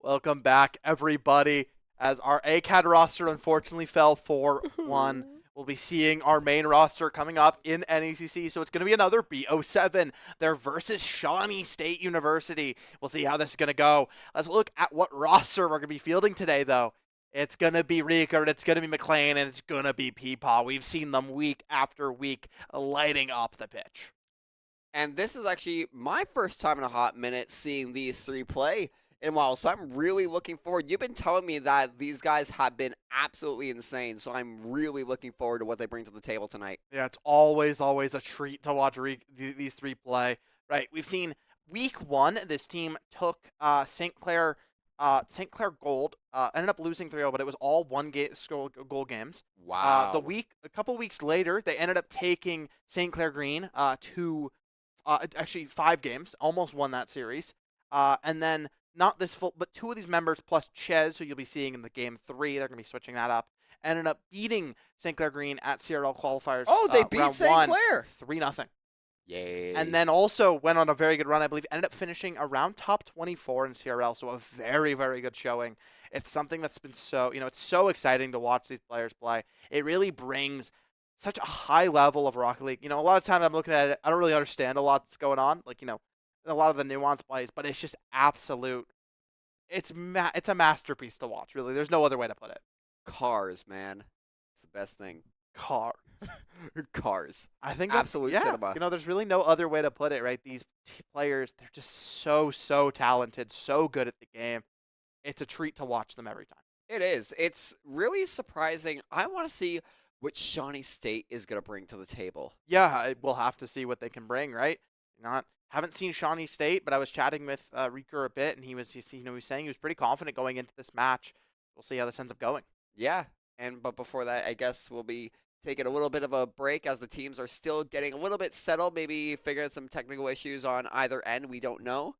Welcome back, everybody. As our ACAD roster unfortunately fell 4-1, we'll be seeing our main roster coming up in NECC. So it's going to be another BO7. They're versus Shawnee State University. We'll see how this is going to go. Let's look at what roster we're going to be fielding today, though. It's going to be Riekert, it's going to be McLean, and it's going to be Peepaw. We've seen them week after week lighting up the pitch. And this is actually my first time in a hot minute seeing these three play in a while, so I'm really looking forward. You've been telling me that these guys have been absolutely insane, so I'm really looking forward to what they bring to the table tonight. Yeah, it's always a treat to watch these three play. Right, we've seen week one, this team took St. Clair Gold, ended up losing 3-0, but it was all goal games. Wow. A couple weeks later, they ended up taking St. Clair Green to actually 5 games, almost won that series. And then not this full, but 2 of these members plus Ches, who you'll be seeing in the game 3, they're going to be switching that up, ended up beating St. Clair Green at CRL qualifiers. Oh, they beat St. Clair 3-0. Yay. And then also went on a very good run, I believe, ended up finishing around top 24 in CRL, so a very, very good showing. It's something that's been it's so exciting to watch these players play. It really brings such a high level of Rocket League. A lot of time I'm looking at it, I don't really understand a lot that's going on, a lot of the nuanced plays, but it's just absolute. It's a masterpiece to watch, really. There's no other way to put it. Cars, man. It's the best thing. Cars. Cars. I think absolute cinema. There's really no other way to put it, right? These players, they're just so talented, so good at the game. It's a treat to watch them every time. It is. It's really surprising. I want to see what Shawnee State is going to bring to the table. Yeah, we'll have to see what they can bring, right? Haven't seen Shawnee State, but I was chatting with Riker a bit, and he was saying he was pretty confident going into this match. We'll see how this ends up going. Yeah, but before that, I guess we'll be taking a little bit of a break as the teams are still getting a little bit settled, maybe figuring out some technical issues on either end. We don't know.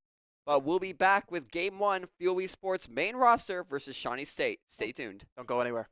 But we'll be back with Game 1, Fuel Esports main roster versus Shawnee State. Stay tuned. Don't go anywhere.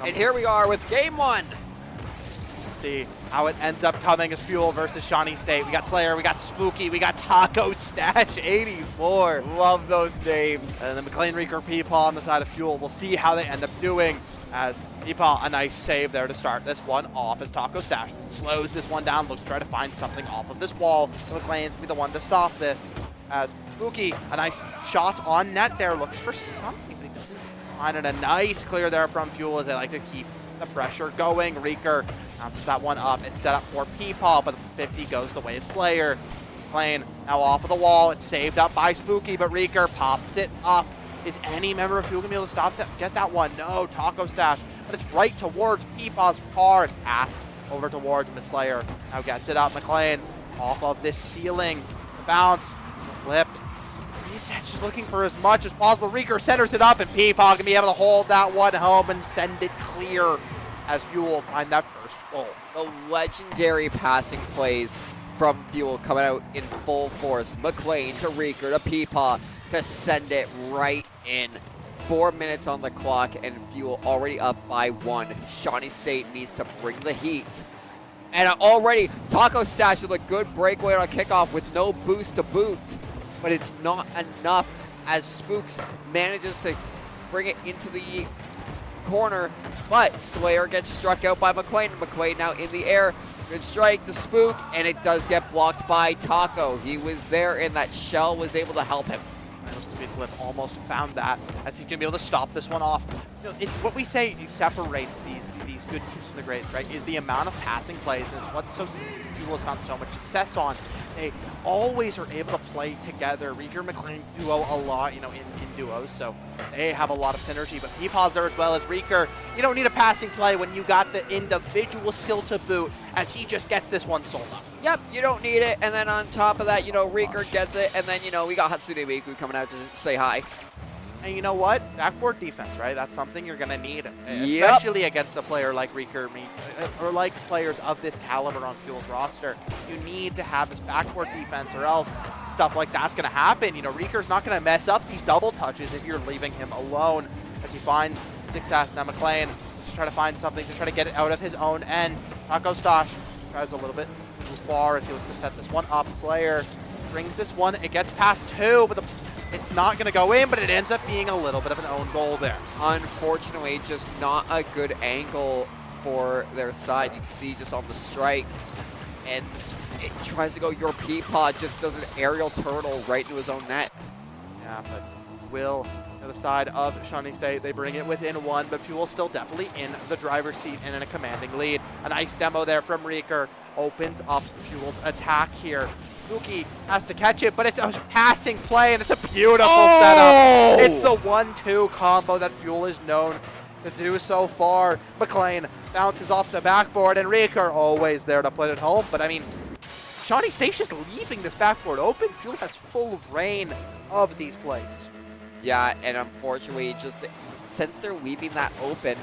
And here we are with Game 1. See how it ends up coming as Fuel versus Shawnee State. We got Slayer, we got Spooky, we got Taco Stash 84. Love those names. And then McLean, Reeker, Peepaw on the side of Fuel. We'll see how they end up doing as Peepaw, a nice save there to start this one off as Taco Stash slows this one down, looks to try to find something off of this wall. McLean's gonna be the one to stop this as Spooky, a nice shot on net there, looks for something, but he doesn't find it. A nice clear there from Fuel as they like to keep the pressure going. Reeker bounces that one up. It's set up for Peepaw, but the 50 goes the way of Slayer. McLean now off of the wall. It's saved up by Spooky, but Reeker pops it up. Is any member of Fuel going to be able to stop that? Get that one? No, Taco Stash. But it's right towards Peepaw's car. It's passed over towards Miss Slayer. Now gets it up. McLean off of this ceiling. The bounce. The flip. He's just looking for as much as possible. Reeker centers it up, and Peepaw can be able to hold that one home and send it clear as Fuel find that first goal. The legendary passing plays from Fuel coming out in full force. McLean to Reeker to Peepaw to send it right in. 4 minutes on the clock and Fuel already up by 1. Shawnee State needs to bring the heat. And already Taco Stash with a good breakaway on kickoff with no boost to boot. But it's not enough as Spooks manages to bring it into the corner. But Slayer gets struck out by McQuain. McQuain now in the air. Good strike to Spook, and it does get blocked by Taco. He was there, and that shell was able to help him. Speed flip almost found that as he's going to be able to stop this one off. You know, it's what we say separates these good teams from the greats, right? Is the amount of passing plays, and it's what Fuel has found so much success on. They always are able to play together. Rieger and McLean duo a lot, you know, in duos, so they have a lot of synergy. But Peepaw's there as well as Rieger. You don't need a passing play when you got the individual skill to boot, as he just gets this one sold up. Yep, you don't need it, and then on top of that, you know, Rieger gets it, and then, you know, we got Hatsune Miku coming out to say hi. And you know what? Backboard defense, right? That's something you're going to need, especially against a player like Rieger or like players of this caliber on Fuel's roster. You need to have this backboard defense, or else stuff like that's going to happen. You know, Rieger's not going to mess up these double touches if you're leaving him alone, as he finds success. Now McLean just try to find something to try to get it out of his own end. Taco Stash tries a little bit too far as he looks to set this one up. Slayer brings this one. It gets past 2, but it's not going to go in, but it ends up being a little bit of an own goal there. Unfortunately, just not a good angle for their side. You can see just on the strike, and it tries to go. Your Peepaw just does an aerial turtle right into his own net. Yeah, but Will, on the side of Shawnee State, they bring it within 1, but Fuel still definitely in the driver's seat and in a commanding lead. A nice demo there from Rieger opens up Fuel's attack here. Spooky has to catch it, but it's a passing play, and it's a beautiful setup. It's the 1-2 combo that Fuel is known to do so far. McLean bounces off the backboard, and Rieger always there to put it home. But I mean, Shawnee State's just leaving this backboard open. Fuel has full reign of these plays. Yeah, and unfortunately, just since they're leaving that open,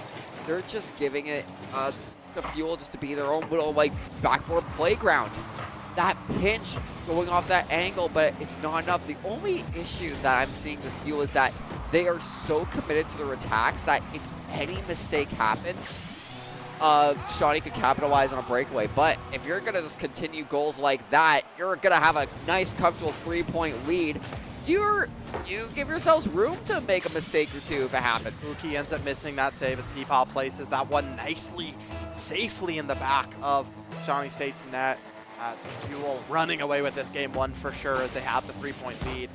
they're just giving it to Fuel just to be their own little, like, backboard playground. That pinch going off that angle, but it's not enough. The only issue that I'm seeing with Fuel is that they are so committed to their attacks that if any mistake happened, Shawnee could capitalize on a breakaway. But if you're going to just continue goals like that, you're going to have a nice, comfortable 3-point lead. You give yourselves room to make a mistake or two if it happens. Spooky ends up missing that save as Peepaw places that one nicely, safely in the back of Shawnee State's net. As Fuel running away with this game 1 for sure, as they have the 3-point lead.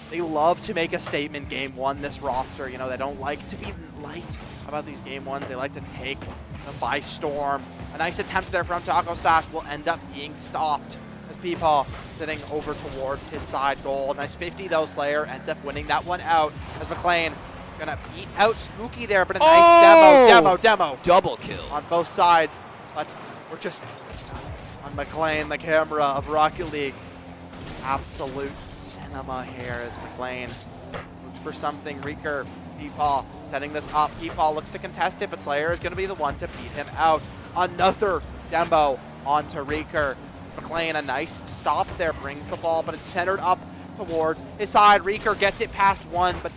They love to make a statement game 1, this roster. You know, they don't like to be light about these game 1s. They like to take them by storm. A nice attempt there from Taco Stash will end up being stopped as Peepaw sitting over towards his side goal. Nice 50 though. Slayer ends up winning that one out as McLean gonna beat out Spooky there, but a nice demo. Double kill On both sides, but we're just on McLean, the camera of Rocket League. Absolute cinema here as McLean looks for something. Rieger, Peepaw setting this up. Peepaw looks to contest it, but Slayer is going to be the one to beat him out. Another demo onto Rieger. McLean, a nice stop there, brings the ball, but it's centered up towards his side. Rieger gets it past 1, but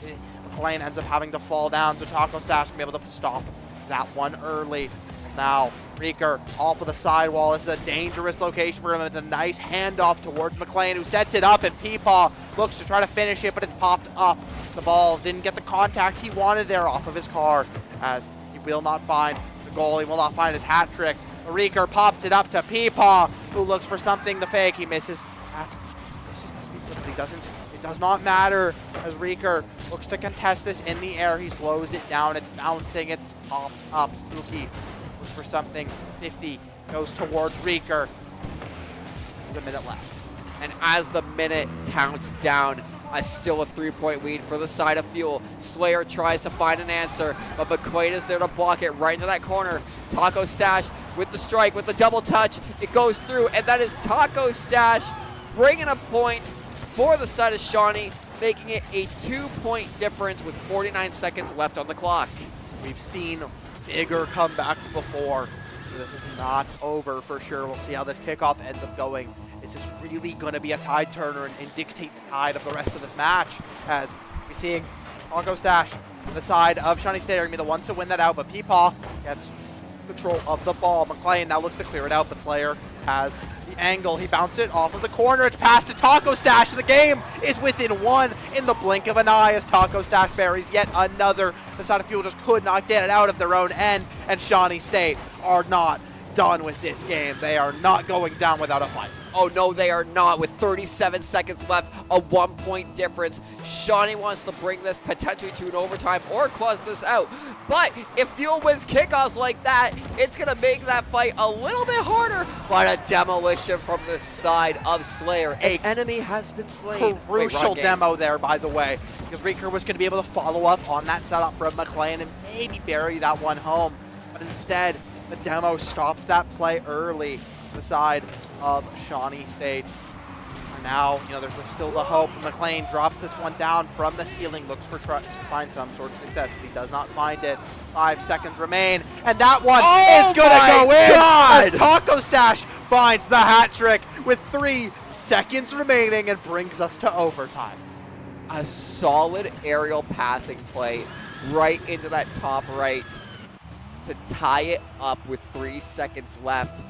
McLean ends up having to fall down, so Taco Stash can be able to stop that one early. Now Rieger off of the sidewall. This is a dangerous location for him. It's a nice handoff towards McLean, who sets it up, and Peepaw looks to try to finish it, but it's popped up. The ball didn't get the contacts he wanted there off of his car, as he will not find the goal. He will not find his hat trick. Rieger pops it up to Peepaw, who looks for something. The fake, he misses. Misses the speed, but he doesn't. It does not matter as Rieger looks to contest this in the air. He slows it down. It's bouncing. It's popped up. Spooky for something. 50 goes towards Rieger. There's a minute left. And as the minute counts down, still a 3-point lead for the side of Fuel. Slayer tries to find an answer, but McQuaid is there to block it right into that corner. Taco Stash with the strike, with the double touch. It goes through, and that is Taco Stash bringing a point for the side of Shawnee, making it a 2-point difference with 49 seconds left on the clock. We've seen bigger comebacks before, so this is not over for sure. We'll see how this kickoff ends up going this is really going to be a tide turner and dictate the tide of the rest of this match, as we're seeing Taco Stash on the side of Shawnee State are going to be the ones to win that out, but Peepaw gets control of the ball. McLean now looks to clear it out, but Slayer has the angle. He bounced it off of the corner. It's passed to Taco Stash, and the game is within one in the blink of an eye as Taco Stash buries yet another. The side of Fuel just could not get it out of their own end, and Shawnee State are not done with this game. They are not going down without a fight. Oh no, they are not. With 37 seconds left, a 1-point difference. Shawnee wants to bring this potentially to an overtime or close this out. But if Fuel wins kickoffs like that, it's going to make that fight a little bit harder. But a demolition from the side of Slayer. An enemy has been slain. Crucial demo there, by the way, because Reeker was going to be able to follow up on that setup from McLean and maybe bury that one home. But instead, the demo stops that play early on the side of Shawnee State. And now, there's still the hope. McLean drops this one down from the ceiling, looks for to find some sort of success, but he does not find it. 5 seconds remain, and that one is going to go in as Taco Stash finds the hat trick with 3 seconds remaining and brings us to overtime. A solid aerial passing play right into that top right to tie it up with 3 seconds left.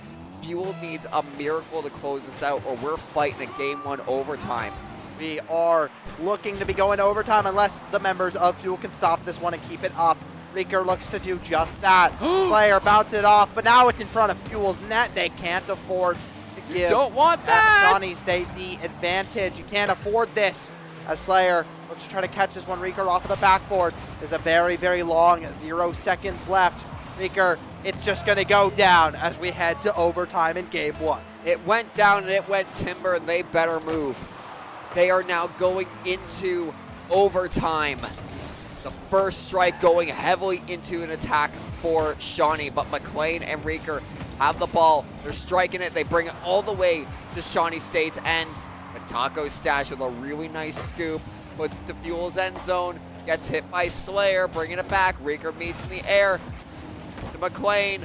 Fuel needs a miracle to close this out, or we're fighting a Game 1 overtime. We are looking to be going to overtime unless the members of Fuel can stop this one and keep it up. Reeker looks to do just that. Slayer bounces it off, but now it's in front of Fuel's net. They can't afford to give don't want that. Shawnee State the advantage. You can't afford this. As Slayer looks to try to catch this one. Reeker off of the backboard. There's a very, very long 0 seconds left. Reeker, it's just going to go down as we head to overtime in Game 1. It went down and it went timber, and they better move. They are now going into overtime. The first strike going heavily into an attack for Shawnee, but McLean and Reeker have the ball. They're striking it. They bring it all the way to Shawnee State's end. But Taco Stash with a really nice scoop puts it to Fuel's end zone. Gets hit by Slayer, bringing it back. Reeker meets in the air to McLean.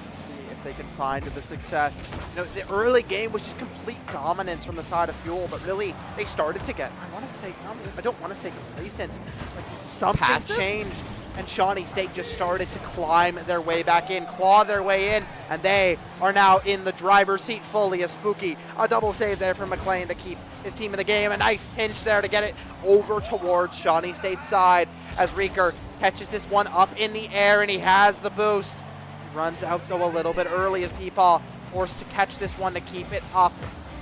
Let's see if they can find the success. The early game was just complete dominance from the side of Fuel, but really they started to get, I don't want to say complacent, but something changed, and Shawnee State just started to climb their way back in, claw their way in, and they are now in the driver's seat fully as Spooky. A double save there from McLean to keep his team in the game. A nice pinch there to get it over towards Shawnee State's side as Reeker catches this one up in the air, and he has the boost. He runs out though a little bit early as Peepaw forced to catch this one to keep it up.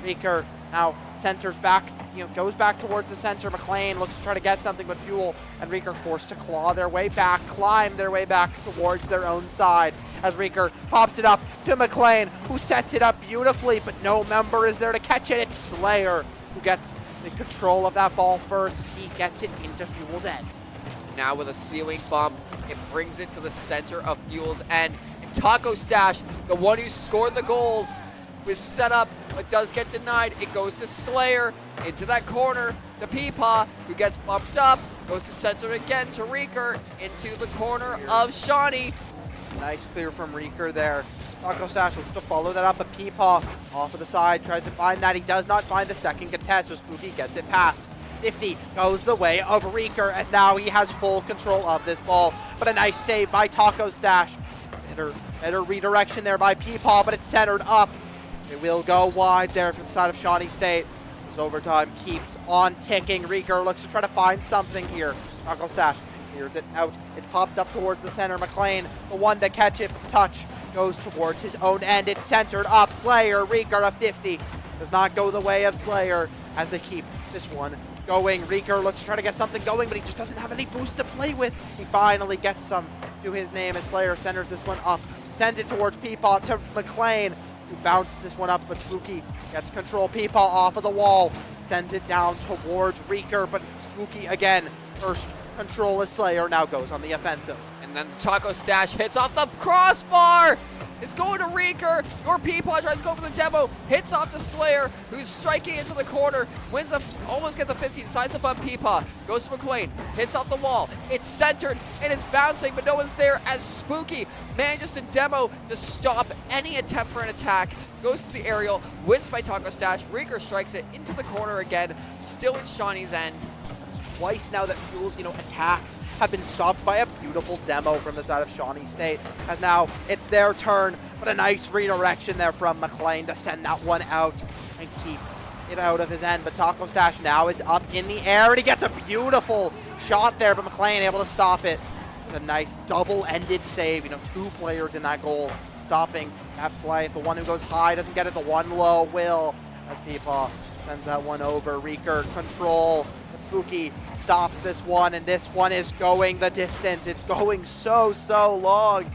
Reeker now centers back, goes back towards the center. McLean looks to try to get something, but Fuel and Reeker forced to claw their way back, climb their way back towards their own side as Reeker pops it up to McLean, who sets it up beautifully, but no member is there to catch it. It's Slayer who gets the control of that ball first as he gets it into Fuel's end. Now with a ceiling bump, it brings it to the center of Fuel's end. And Taco Stash, the one who scored the goals, was set up, but does get denied. It goes to Slayer, into that corner, to Peepaw, who gets bumped up, goes to center again to Reeker, into the corner of Shawnee. Nice clear from Reeker there. Taco Stash looks to follow that up, but Peepaw off of the side tries to find that. He does not find the second contest, so Spooky gets it past. 50 goes the way of Reeker as now he has full control of this ball. But a nice save by Taco Stash. Better redirection there by Peepaw, but it's centered up. It will go wide there for the side of Shawnee State. This overtime keeps on ticking. Reeker looks to try to find something here. Taco Stash clears it out. It's popped up towards the center. McLean, the one to catch it, but the touch goes towards his own end. It's centered up. Slayer, Reeker, a 50. Does not go the way of Slayer as they keep this one going. Reeker looks to try to get something going, but he just doesn't have any boost to play with. He finally gets some to his name as Slayer centers this one up. Sends it towards Peepaw to McLean, who bounces this one up, but Spooky gets control. Peepaw off of the wall, sends it down towards Reeker, but Spooky again, first control as Slayer now goes on the offensive. And And then the Taco Stash hits off the crossbar. It's going to Reeker. Your Peapod tries to go for the demo. Hits off to Slayer, who's striking into the corner. Wins up, almost gets a 15. Signs up on Peapod. Goes to McLean. Hits off the wall. It's centered and it's bouncing, but no one's there as Spooky manages to demo to stop any attempt for an attack. Goes to the aerial. Wins by Taco Stash. Reeker strikes it into the corner again. Still in Shawnee's end. Twice now that Fuel's, attacks have been stopped by a beautiful demo from the side of Shawnee State, as now it's their turn, but a nice redirection there from McLean to send that one out and keep it out of his end. But Taco Stash now is up in the air, and he gets a beautiful shot there, but McLean able to stop it with a nice double-ended save. 2 players in that goal stopping that play. If the one who goes high doesn't get it, the one low will, as Peepaw sends that one over. Reeker control. Spooky stops this one, and this one is going the distance. It's going so long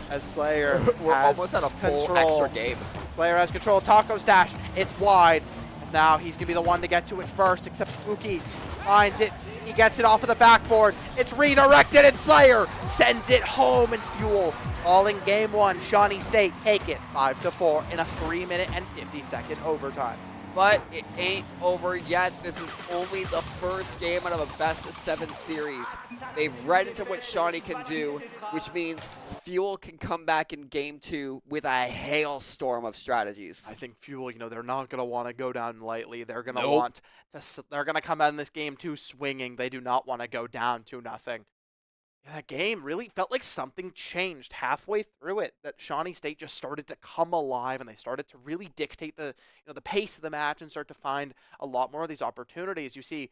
as Slayer We're has almost at a full control. extra game. Slayer has control. Taco Stash, it's wide. As now he's going to be the one to get to it first, except Spooky finds it. He gets it off of the backboard. It's redirected, and Slayer sends it home, and Fuel all in game 1. Shawnee State take it 5-4 in a 3-minute and 50-second overtime. But it ain't over yet. This is only the first game out of a best-of-7 series. They've read into what Shawnee can do, which means Fuel can come back in game 2 with a hailstorm of strategies. I think Fuel, they're not going to want to go down lightly. They're going to want to. They're going to come out in this game 2 swinging. They do not want to go down 2-0. That game really felt like something changed halfway through it, that Shawnee State just started to come alive, and they started to really dictate the pace of the match and start to find a lot more of these opportunities. You see,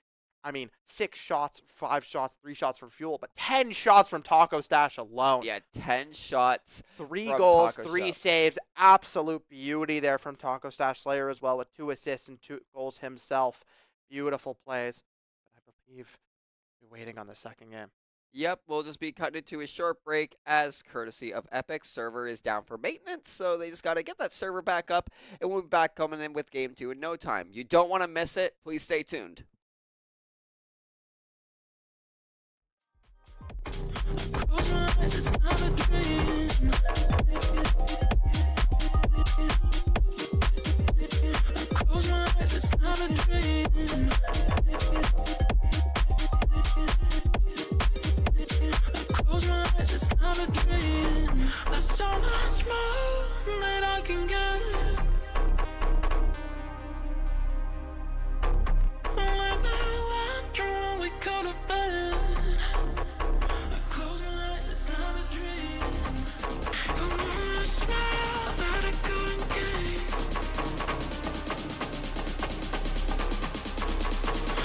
6 shots, 5 shots, 3 shots from Fuel, but 10 shots from Taco Stash alone. Yeah, 10 shots. 3 from goals, Taco 3 Stash. saves. Absolute beauty there from Taco Stash. Slayer as well with 2 assists and 2 goals himself. Beautiful plays. But I believe we're waiting on the second game. Yep, we'll just be cutting it to a short break as courtesy of Epic. Server is down for maintenance, so they just got to get that server back up, and we'll be back coming in with game 2 in no time. You don't want to miss it. Please stay tuned. It's not a dream. There's so much more that I can get. Let me wonder what we could have been. I close my eyes, it's not a dream. You want a smile that I couldn't get.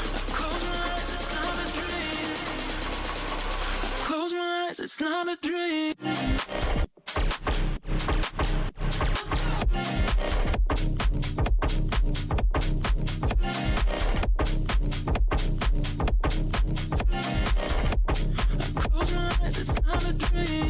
I close my eyes, it's not a dream. I close my eyes, it's not a dream. Close my eyes, it's not a dream.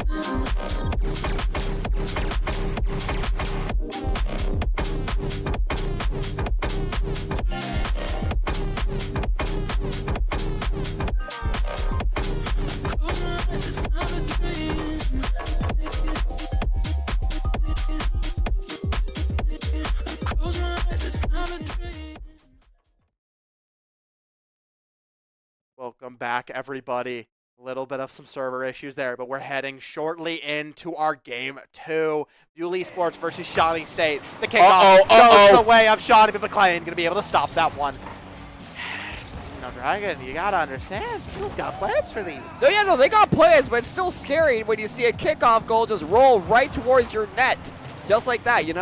Welcome back, everybody. A little bit of some server issues there, but we're heading shortly into our game 2. Fuel Esports versus Shawnee State. The kickoff goes the way of Shawnee, but McLean going to be able to stop that one. Dragon, you got to understand, Fuel's got plans for these. So yeah, no, they got plans, but it's still scary when you see a kickoff goal just roll right towards your net. Just like that, A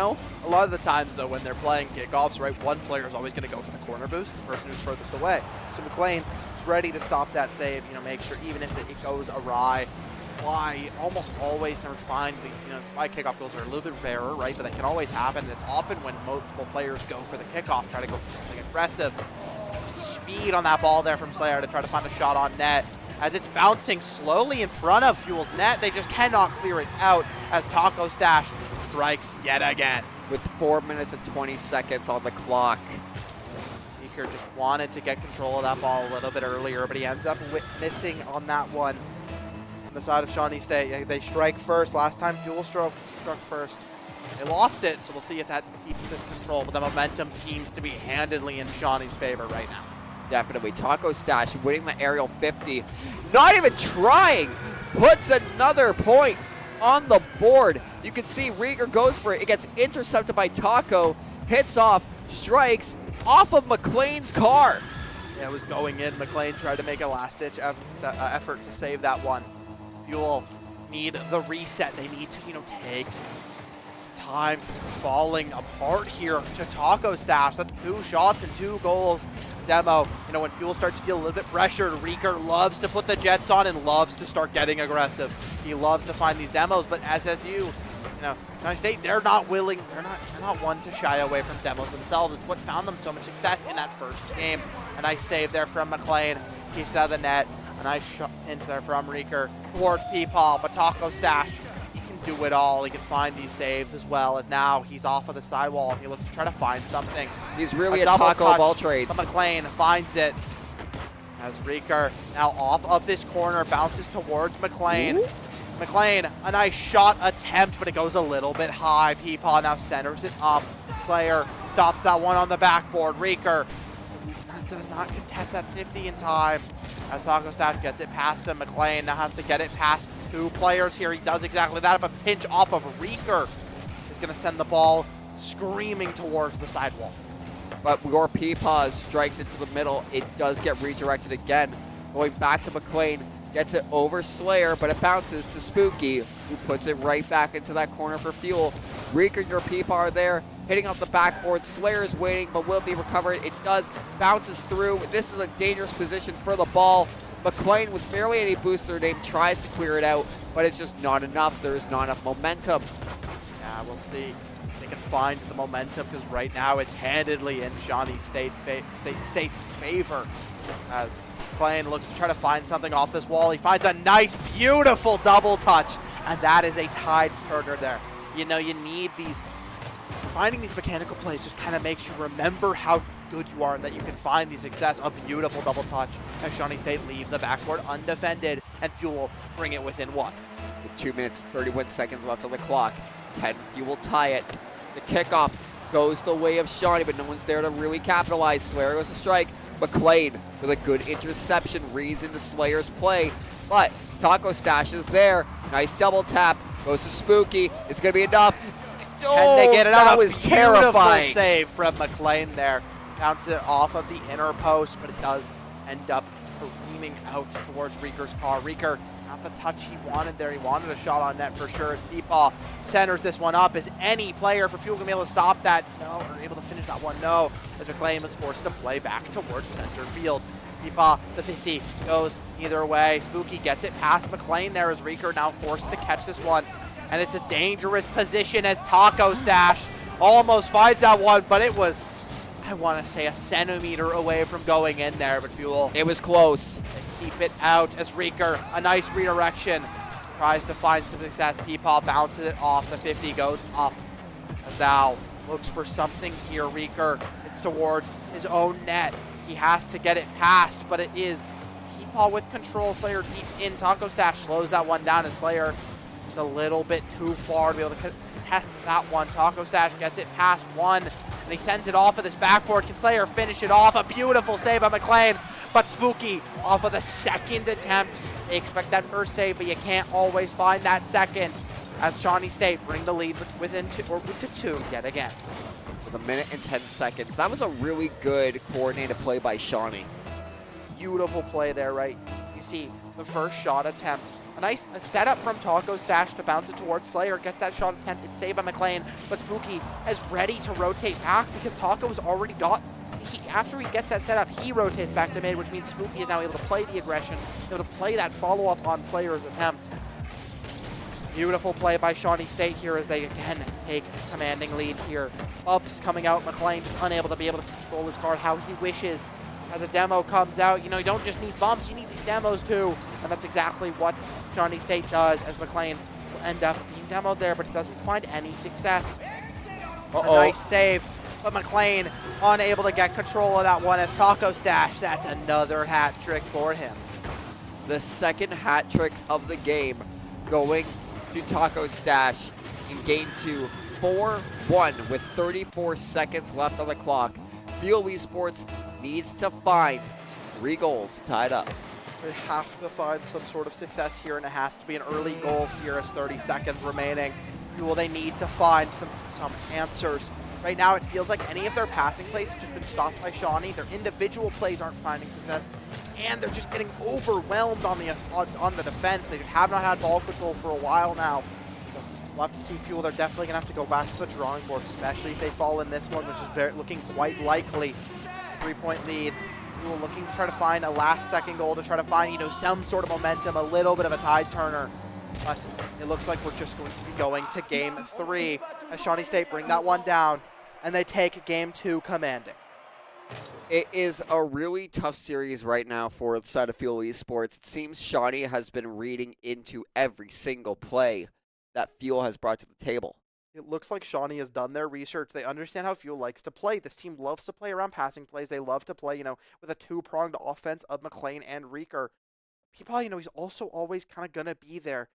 lot of the times, though, when they're playing kickoffs, right, one player is always going to go for the corner boost, the person who's furthest away. So McLean is ready to stop that save, make sure even if it goes awry. Why almost always never find the, it's why kickoff goals are a little bit rarer, right? But they can always happen. And it's often when multiple players go for the kickoff, try to go for something aggressive. Speed on that ball there from Slayer to try to find a shot on net. As it's bouncing slowly in front of Fuel's net, they just cannot clear it out as Taco Stash strikes yet again. With 4 minutes and 20 seconds on the clock. Beaker just wanted to get control of that ball a little bit earlier, but he ends up missing on that one. And the side of Shawnee State. Yeah, they strike first. Last time Fuel struck first. They lost it, so we'll see if that keeps this control. But the momentum seems to be handedly in Shawnee's favor right now. Definitely. Taco Stash winning the aerial 50. Not even trying. Puts another point on the board. You can see Rieger goes for it. It gets intercepted by Taco. Hits off. Strikes off of McLean's car. Yeah, it was going in. McLean tried to make a last-ditch effort to save that one. Fuel need the reset. They need to, take some time. Falling apart here to Taco Stash. That's 2 shots and 2 goals. Demo, when Fuel starts to feel a little bit pressured, Rieger loves to put the jets on and loves to start getting aggressive. He loves to find these demos, but SSU, Shawnee State, they're not willing, they're not one to shy away from demos themselves. It's what found them so much success in that first game. A nice save there from McLean, keeps out of the net. A nice shot into there from Rieger towards Peepaw, but Taco Stash, he can do it all. He can find these saves as well as now he's off of the sidewall and he looks to try to find something. He's really a Taco of all trades. But McLean finds it as Rieger now off of this corner, bounces towards McLean. Ooh. McLean, a nice shot attempt, but it goes a little bit high. Peepaw now centers it up. Slayer stops that one on the backboard. Rieger does not contest that 50 in time as Taco Stash gets it past him. McLean now has to get it past 2 players here. He does exactly that. But a pinch off of Rieger is going to send the ball screaming towards the sidewall. But your Peepaw strikes into the middle. It does get redirected again. Going back to McLean. Gets it over Slayer, but it bounces to Spooky, who puts it right back into that corner for Fuel. Rieger and your Peepaw are there, hitting off the backboard. Slayer is waiting, but will be recovered. It does, bounces through. This is a dangerous position for the ball. McLean, with barely any boost to their name, tries to clear it out, but it's just not enough. There is not enough momentum. Yeah, we'll see if they can find the momentum, because right now it's handedly in Shawnee State's favor as McLean looks to try to find something off this wall. He finds a nice, beautiful double touch, and that is a tide turner there. You need these, finding these mechanical plays just kind of makes you remember how good you are and that you can find the success. A beautiful double touch as Shawnee State leave the backboard undefended, and Fuel bring it within 1. With 2 minutes and 31 seconds left on the clock, can Fuel tie it? The kickoff goes the way of Shawnee, but no one's there to really capitalize. Slayer goes to strike. McLean with a good interception reads into Slayer's play, but Taco Stash is there. Nice double tap, goes to Spooky. It's going to be enough. Can they get it out? That was terrifying. Beautiful save from McLean there. Bounces it off of the inner post, but it does end up careening out towards Rieger's car. Rieger, not the touch he wanted there. He wanted a shot on net for sure. As Peepaw centers this one up. Is any player for Fuel going to be able to stop that? No. Or able to finish that one? No. As McLean was forced to play back towards center field. Peepaw, the 50, goes either way. Spooky gets it past McLean there as Rieger now forced to catch this one. And it's a dangerous position as Taco Stash almost finds that one, but it was, I want to say, a centimeter away from going in there, but Fuel. It was close. They keep it out as Rieger, a nice redirection, tries to find some success. Peepaw bounces it off. The 50 goes up as now looks for something here. Rieger hits towards his own net. He has to get it past, but it is Peepaw with control. Slayer deep in. Taco Stash slows that one down as Slayer just a little bit too far to be able to contest that one. Taco Stash gets it past 1, and he sends it off of this backboard. Can Slayer finish it off? A beautiful save by McLean, but Spooky off of the second attempt. They expect that first save, but you can't always find that second as Shawnee State bring the lead within 2 yet again. With 1 minute and 10 seconds. That was a really good coordinated play by Shawnee. Beautiful play there, right? You see the first shot attempt. A nice setup from Taco Stash to bounce it towards Slayer. Gets that shot attempt. It's saved by McLean, but Spooky is ready to rotate back because Taco's already got. After he gets that setup, he rotates back to mid, which means Spooky is now able to play the aggression, able to play that follow-up on Slayer's attempt. Beautiful play by Shawnee State here as they again take a commanding lead here. Ups coming out. McLean just unable to be able to control his card how he wishes. As a demo comes out, you don't just need bumps, you need these demos too. And that's exactly what Shawnee State does as McLean will end up being demoed there, but doesn't find any success. A nice save, but McLean unable to get control of that one as Taco Stash. That's another hat trick for him. the second hat trick of the game going to Taco Stash in game 2, 4-1 with 34 seconds left on the clock. Fuel Esports needs to find 3 goals to tie it up. They have to find some sort of success here, and it has to be an early goal here as 30 seconds remaining. Fuel, they need to find some answers. Right now, it feels like any of their passing plays have just been stopped by Shawnee. Their individual plays aren't finding success, and they're just getting overwhelmed on the defense. They have not had ball control for a while now. So we'll have to see Fuel. They're definitely going to have to go back to the drawing board, especially if they fall in this one, which is looking quite likely. 3-point lead. Fuel looking to try to find a last-second goal to try to find, some sort of momentum, a little bit of a tide turner. But it looks like we're just going to be going to game 3 as Shawnee State bring that one down, and they take game 2 commanding. It is a really tough series right now for the side of Fuel Esports. It seems Shawnee has been reading into every single play that Fuel has brought to the table. It looks like Shawnee has done their research. They understand how Fuel likes to play. This team loves to play around passing plays. They love to play, with a 2-pronged offense of McLean and Reeker. People, he's also always kind of going to be there.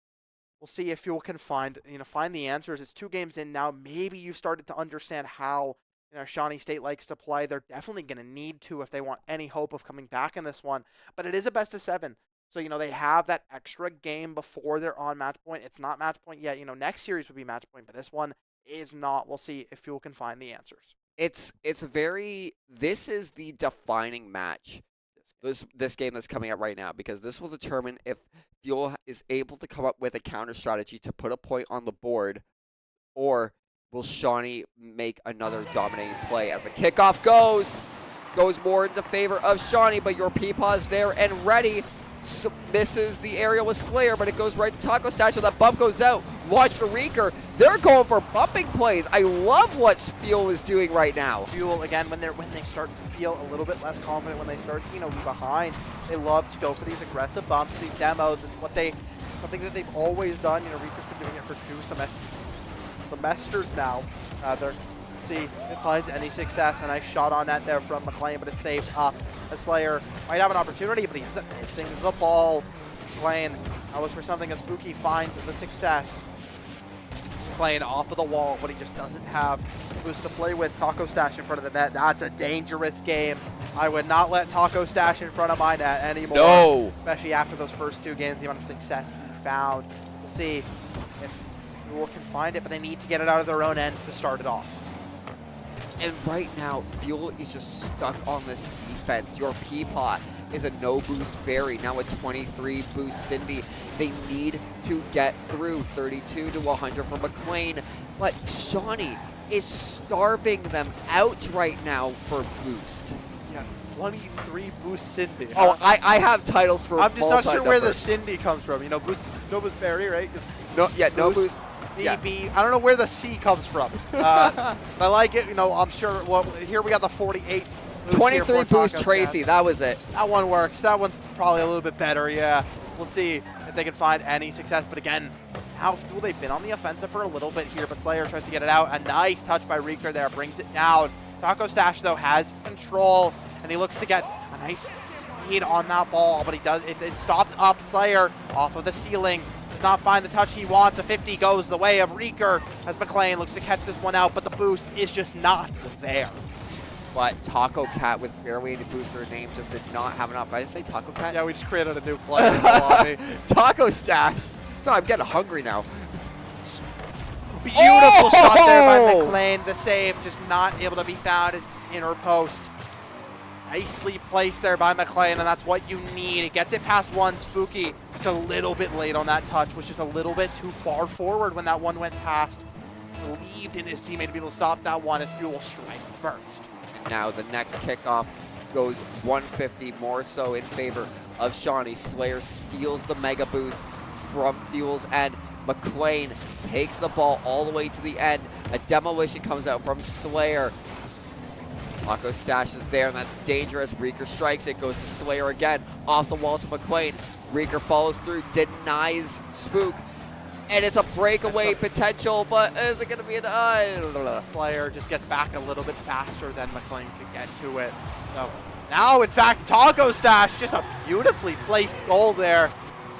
We'll see if Fuel can find the answers. It's 2 games in now. Maybe you've started to understand how, Shawnee State likes to play. They're definitely going to need to if they want any hope of coming back in this one. But it is a best of 7. So, they have that extra game before they're on match point. It's not match point yet. Next series would be match point, but this one is not. We'll see if Fuel can find the answers. This is the defining match. This game that's coming up right now, because this will determine if Fuel is able to come up with a counter strategy to put a point on the board, or will Shawnee make another dominating play as the kickoff goes more into favor of Shawnee, but your Peepaw is there and ready. Misses the aerial with Slayer, but it goes right to Taco Stash, but that bump goes out. Launch to Reeker. They're going for bumping plays. I love what Fuel is doing right now. Fuel, again, when they start to feel a little bit less confident, when they start to, be behind, they love to go for these aggressive bumps, these demos. It's something that they've always done. Reeker's been doing it for 2 semesters now. See if it finds any success. A nice shot on net there from McLean, but it's saved up. A Slayer might have an opportunity, but he ends up missing the ball. McLean looks for something as Spooky finds the success. McLean off of the wall, but he just doesn't have the boost to play with. Taco Stash in front of the net. That's a dangerous game. I would not let Taco Stash in front of my net anymore. No. Especially after those first 2 games, the amount of success he found. We'll see if Fuel can find it, but they need to get it out of their own end to start it off. And right now, Fuel is just stuck on this defense. Your Peapod is a no-boost Barry, now a 23 boost Cindy. They need to get through 32 to 100 for McLean, but Shawnee is starving them out right now for boost. Yeah, 23 boost Cindy. Oh, I have titles for I'm just not sure where the Cindy comes from. No boost Barry, right? No boost. Yeah. I don't know where the C comes from. I like it. I'm sure. Well, here we got the 48. 23 boost Tracy. That was it. That one works. That one's probably a little bit better. Yeah. We'll see if they can find any success. But again, how Fuel, they've been on the offensive for a little bit here, but Slayer tries to get it out. A nice touch by Reeker there, brings it down. Taco Stash, though, has control, and he looks to get a nice speed on that ball, but it stopped up. Slayer off of the ceiling. Does not find the touch he wants. A 50 goes the way of Reeker as McLean looks to catch this one out, but the boost is just not there. But Taco Cat, with barely any boost to their name, just did not have enough. I say Taco Cat? Yeah, we just created a new player in the lobby. Taco Stash. So I'm getting hungry now. Beautiful shot there by McLean. The save just not able to be found as his inner post. Nicely placed there by McLean, and that's what you need. It gets it past one. Spooky just a little bit late on that touch, was just a little bit too far forward when that one went past. Believed in his teammate to be able to stop that one as Fuel strike first. And now the next kickoff goes 150 more so in favor of Shawnee. Slayer steals the mega boost from Fuel's end. McLean takes the ball all the way to the end. A demolition comes out from Slayer. Taco Stash is there, and that's dangerous. Reeker strikes it, goes to Slayer again. Off the wall to McLean. Reeker follows through, denies Spook. And it's a breakaway potential, but is it going to be an... Slayer just gets back a little bit faster than McLean could get to it. So Now, in fact, Taco Stash, just a beautifully placed goal there.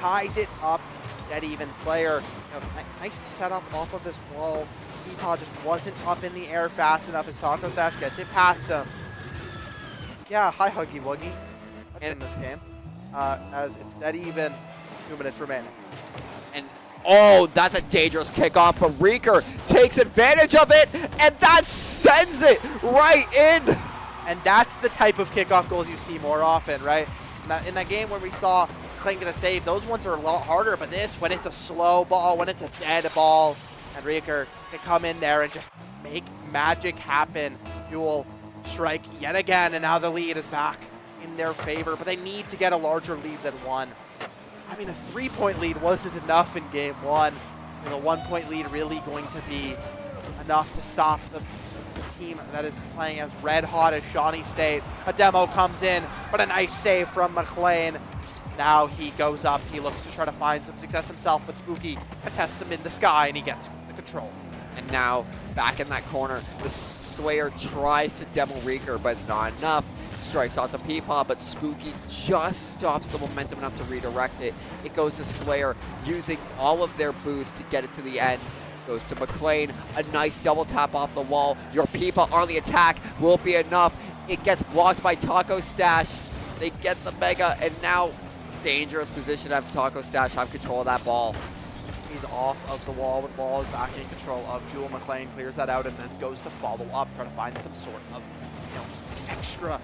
Ties it up, dead even. Slayer, you know, nice setup off of this wall. Peepaw just wasn't up in the air fast enough as Taco Stash gets it past him. Yeah, hi Huggy Wuggy. That's in this game. As it's dead even, 2 minutes remaining. And oh, that's a dangerous kickoff, but Reeker takes advantage of it, and that sends it right in. And that's the type of kickoff goals you see more often, right? In that game where we saw Clink get a save, those ones are a lot harder, but this, when it's a slow ball, when it's a dead ball, and Reeker can come in there and just make magic happen. Fuel strike yet again, and now the lead is back in their favor, but they need to get a larger lead than one. I mean, a 3-point lead wasn't enough in game one. And a 1-point lead really going to be enough to stop the team that is playing as red hot as Shawnee State. A demo comes in, but a nice save from McLean. Now he goes up, he looks to try to find some success himself, but Spooky attests him in the sky and he gets the control. And now, back in that corner, the Slayer tries to demo Reeker, but it's not enough. Strikes out to Peepaw, but Spooky just stops the momentum enough to redirect it. It goes to Slayer, using all of their boost to get it to the end. Goes to McLean, a nice double tap off the wall. Your Peepaw on the attack won't be enough. It gets blocked by Taco Stash. They get the Mega, and now dangerous position to have Taco Stash have control of that ball. He's off of the wall with ball back in control of Fuel. McLean clears that out and then goes to follow up, try to find some sort of, you know, extra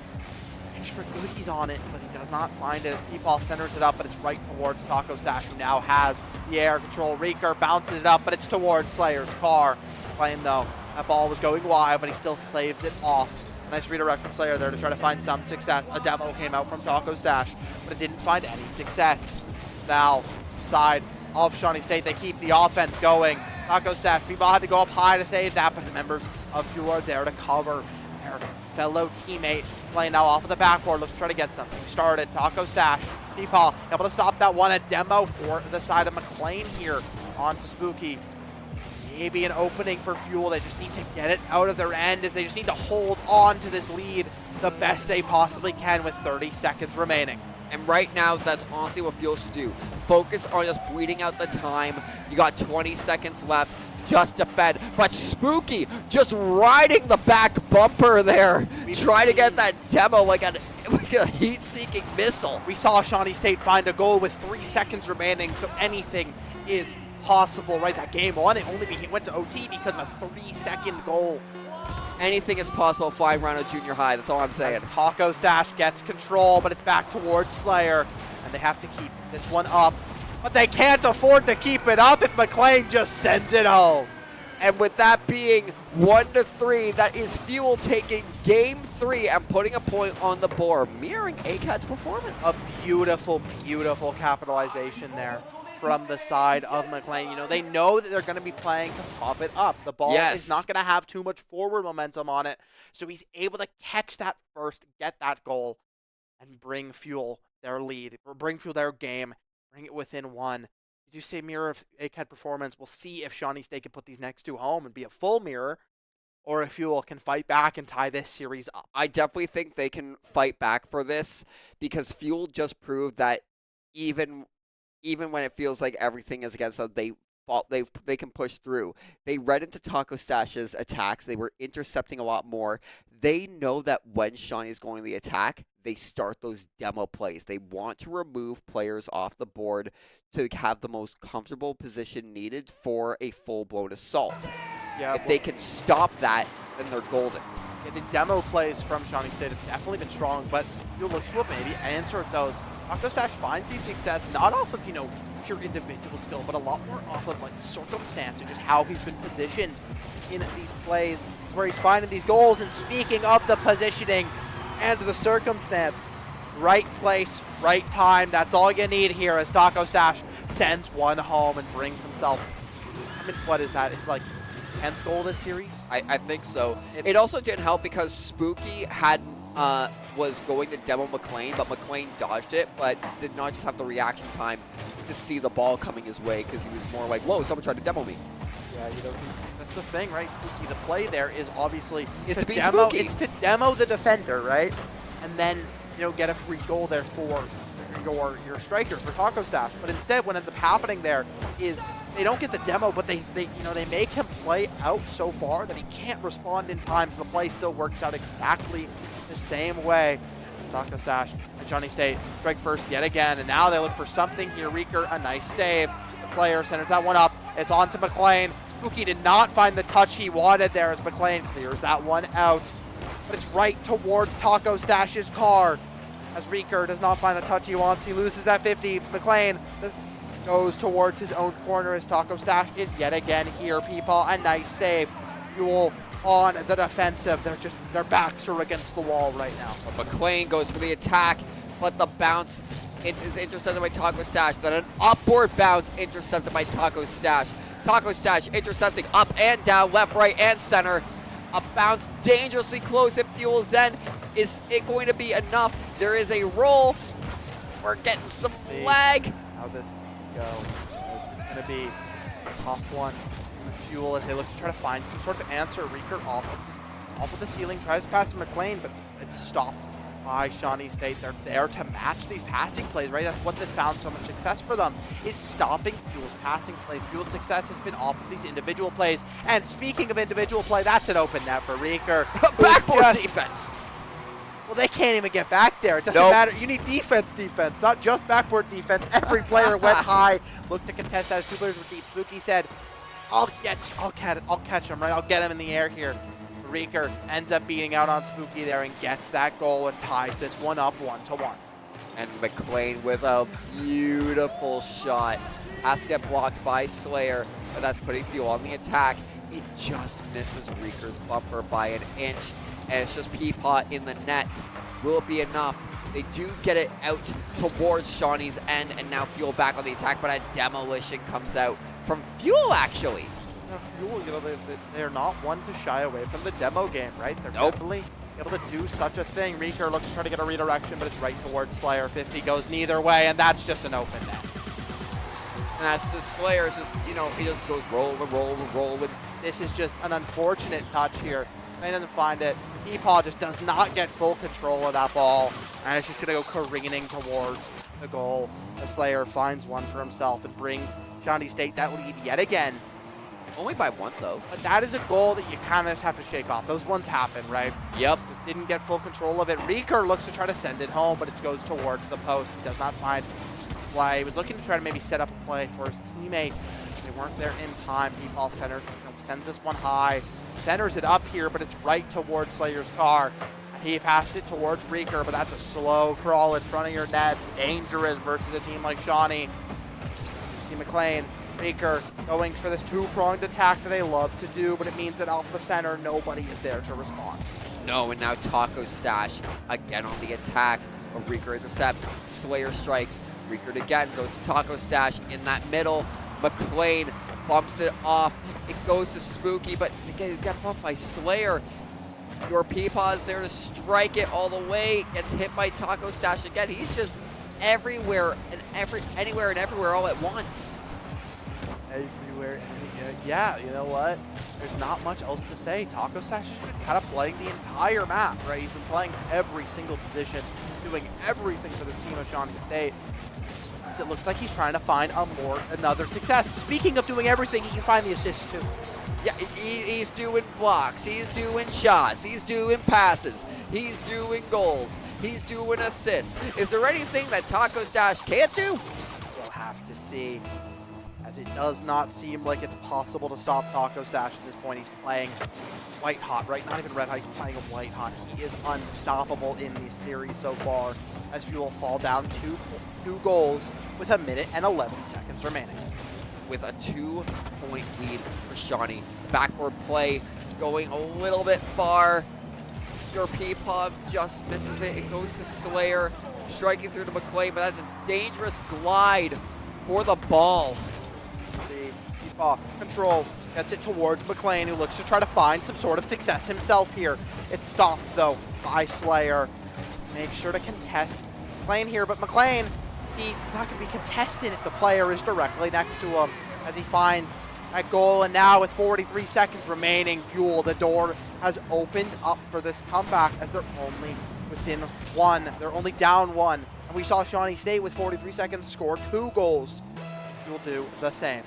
goodies on it, but he does not find it as Peepaw centers it up, but it's right towards Taco Stash, who now has the air control. Reeker bounces it up, but it's towards Slayer's car. McLean, though, that ball was going wide, but he still saves it off. A nice redirect from Slayer there to try to find some success. A demo came out from Taco Stash, but it didn't find any success. Now, side of Shawnee State, they keep the offense going. Taco Stash, Peepaw had to go up high to save that, but the members of Fuel are there to cover their fellow teammate. Playing now off of the backboard, looks to try to get something started. Taco Stash, Peepaw able to stop that one. A demo for the side of McLean here onto Spooky. Maybe an opening for Fuel. They just need to get it out of their end, as they just need to hold on to this lead the best they possibly can with 30 seconds remaining. And right now, that's honestly what Fuel should do. Focus on just bleeding out the time. You got 20 seconds left. Just defend. But Spooky just riding the back bumper there. Try to get that demo like a heat-seeking missile. We saw Shawnee State find a goal with 3 seconds remaining, so anything is possible, right? That game one, it only went to OT because of a 3-second goal. Anything is possible flying Rhino Junior High, that's all I'm saying. As Taco Stash gets control, but it's back towards Slayer, and they have to keep this one up. But they can't afford to keep it up if McLean just sends it home. And with that being 1-3, that is Fuel taking game 3 and putting a point on the board, mirroring ACAD's performance. A beautiful, beautiful capitalization there from the side of McLean. You know, they know that they're going to be playing to pop it up. The ball is not going to have too much forward momentum on it, so he's able to catch that first, get that goal, and bring Fuel their lead, or bring Fuel their game, bring it within one. Did you say mirror of ACAD performance? We'll see if Shawnee State can put these next two home and be a full mirror, or if Fuel can fight back and tie this series up. I definitely think they can fight back for this, because Fuel just proved that even when it feels like everything is against them, they can push through. They read into Taco Stash's attacks. They were intercepting a lot more. They know that when Shawnee is going to the attack, they start those demo plays. They want to remove players off the board to have the most comfortable position needed for a full-blown assault. Yeah, if they can stop that, then they're golden. Yeah, the demo plays from Shawnee State have definitely been strong, but Fuel looks to have maybe answered those. Taco Stash finds these success not off of, you know, pure individual skill, but a lot more off of like circumstance and just how he's been positioned in these plays. It's where he's finding these goals. And speaking of the positioning and the circumstance, right place, right time. That's all you need here as Taco Stash sends one home and brings himself. I mean, what is that? It's like 10th goal this series? I think so. It also didn't help because Spooky had was going to demo McLean, but McLean dodged it, but did not just have the reaction time to see the ball coming his way, because he was more like, whoa, someone tried to demo me. Yeah, you know, that's the thing, right, Spooky? The play there is obviously to be demo, Spooky. it's to demo the defender, right? And then get a free goal there for your striker, for Taco Stash. But instead, what ends up happening there is they don't get the demo, but they make him play out so far that he can't respond in time, so the play still works out exactly the same way. As Taco Stash and Shawnee State strike first yet again, and now they look for something here. Reeker, a nice save. Slayer centers that one up. It's on to McLean. Spooky did not find the touch he wanted there as McLean clears that one out. But it's right towards Taco Stash's car. As Reeker does not find the touch he wants, he loses that 50. McLean goes towards his own corner as Taco Stash is yet again here. Peepaw, a nice save. Fuel on the defensive. Their backs are against the wall right now. But McLean goes for the attack, but the bounce is intercepted by Taco Stash. Then an upward bounce intercepted by Taco Stash. Taco Stash intercepting up and down, left, right, and center. A bounce dangerously close at Fuel's end. Is it going to be enough? There is a roll. We're getting some lag. How this go? It's going to be a tough one. Fuel as they look to try to find some sort of answer. Reeker off of the ceiling, tries to pass to McLean, but it's stopped by Shawnee State. They're there to match these passing plays, right? That's what they found so much success for them, is stopping Fuel's passing plays. Fuel's success has been off of these individual plays. And speaking of individual play, that's an open net for Reeker. Backboard defense. Well, they can't even get back there. It doesn't matter. You need defense, not just backboard defense. Every player went high, looked to contest that as two players were deep. Spooky said, I'll catch him, right? I'll get him in the air here. Reeker ends up beating out on Spooky there and gets that goal and ties this one up 1-1. And McLean with a beautiful shot. Has to get blocked by Slayer, but that's putting Fuel on the attack. It just misses Reeker's bumper by an inch, and it's just Peapot in the net. Will it be enough? They do get it out towards Shawnee's end, and now Fuel back on the attack, but a demolition comes out from Fuel, actually. Fuel, they're not one to shy away from the demo game, right? They're definitely able to do such a thing. Reeker looks to try to get a redirection, but it's right towards Slayer. 50 goes neither way, and that's just an open net. And that's just Slayer. It's just, he just goes roll. This is just an unfortunate touch here. They doesn't find it. Peepaw just does not get full control of that ball, and it's just going to go careening towards the goal. The Slayer finds one for himself and brings Shawnee State that lead yet again. Only by one, though. But that is a goal that you kind of just have to shake off. Those ones happen, right? Yep. Just didn't get full control of it. Reeker looks to try to send it home, but it goes towards the post. He does not find play. He was looking to try to maybe set up a play for his teammate. They weren't there in time. Peepaw center sends this one high. Centers it up here, but it's right towards Slayer's car. He passed it towards Reeker, but that's a slow crawl in front of your net. It's dangerous versus a team like Shawnee. You see McLean, Reeker going for this two-pronged attack that they love to do, but it means that off the center, nobody is there to respond. No, and now Taco Stash again on the attack. Reeker intercepts, Slayer strikes. Reeker again goes to Taco Stash in that middle. McLean bumps it off. It goes to Spooky, but it got bumped by Slayer. Your Peepaw is there to strike it all the way. Gets hit by Taco Stash again. He's just everywhere and anywhere and everywhere all at once. Everywhere. Yeah, you know what? There's not much else to say. Taco Stash has been kind of playing the entire map, right? He's been playing every single position, doing everything for this team of Shawnee State. It looks like he's trying to find another success. Speaking of doing everything, he can find the assists too. Yeah, he's doing blocks, he's doing shots, he's doing passes, he's doing goals, he's doing assists. Is there anything that Taco Stash can't do? We'll have to see, as it does not seem like it's possible to stop Taco Stash at this point. He's playing white hot, right? Not even red hot, he's playing white hot. He is unstoppable in this series so far, as Fuel fall down two goals with 1 minute and 11 seconds remaining. With a 2-point lead for Shawnee. Backward play going a little bit far. Your Peepaw just misses it. It goes to Slayer, striking through to McLean, but that's a dangerous glide for the ball. Let's see, Peepaw control, gets it towards McLean, who looks to try to find some sort of success himself here. It's stopped though by Slayer. Make sure to contest McLean here, but McLean, he's not going to be contested if the player is directly next to him, as he finds that goal. And now with 43 seconds remaining, Fuel, the door has opened up for this comeback, as they're only within one. They're only down one. And we saw Shawnee State with 43 seconds score 2 goals. We'll do the same.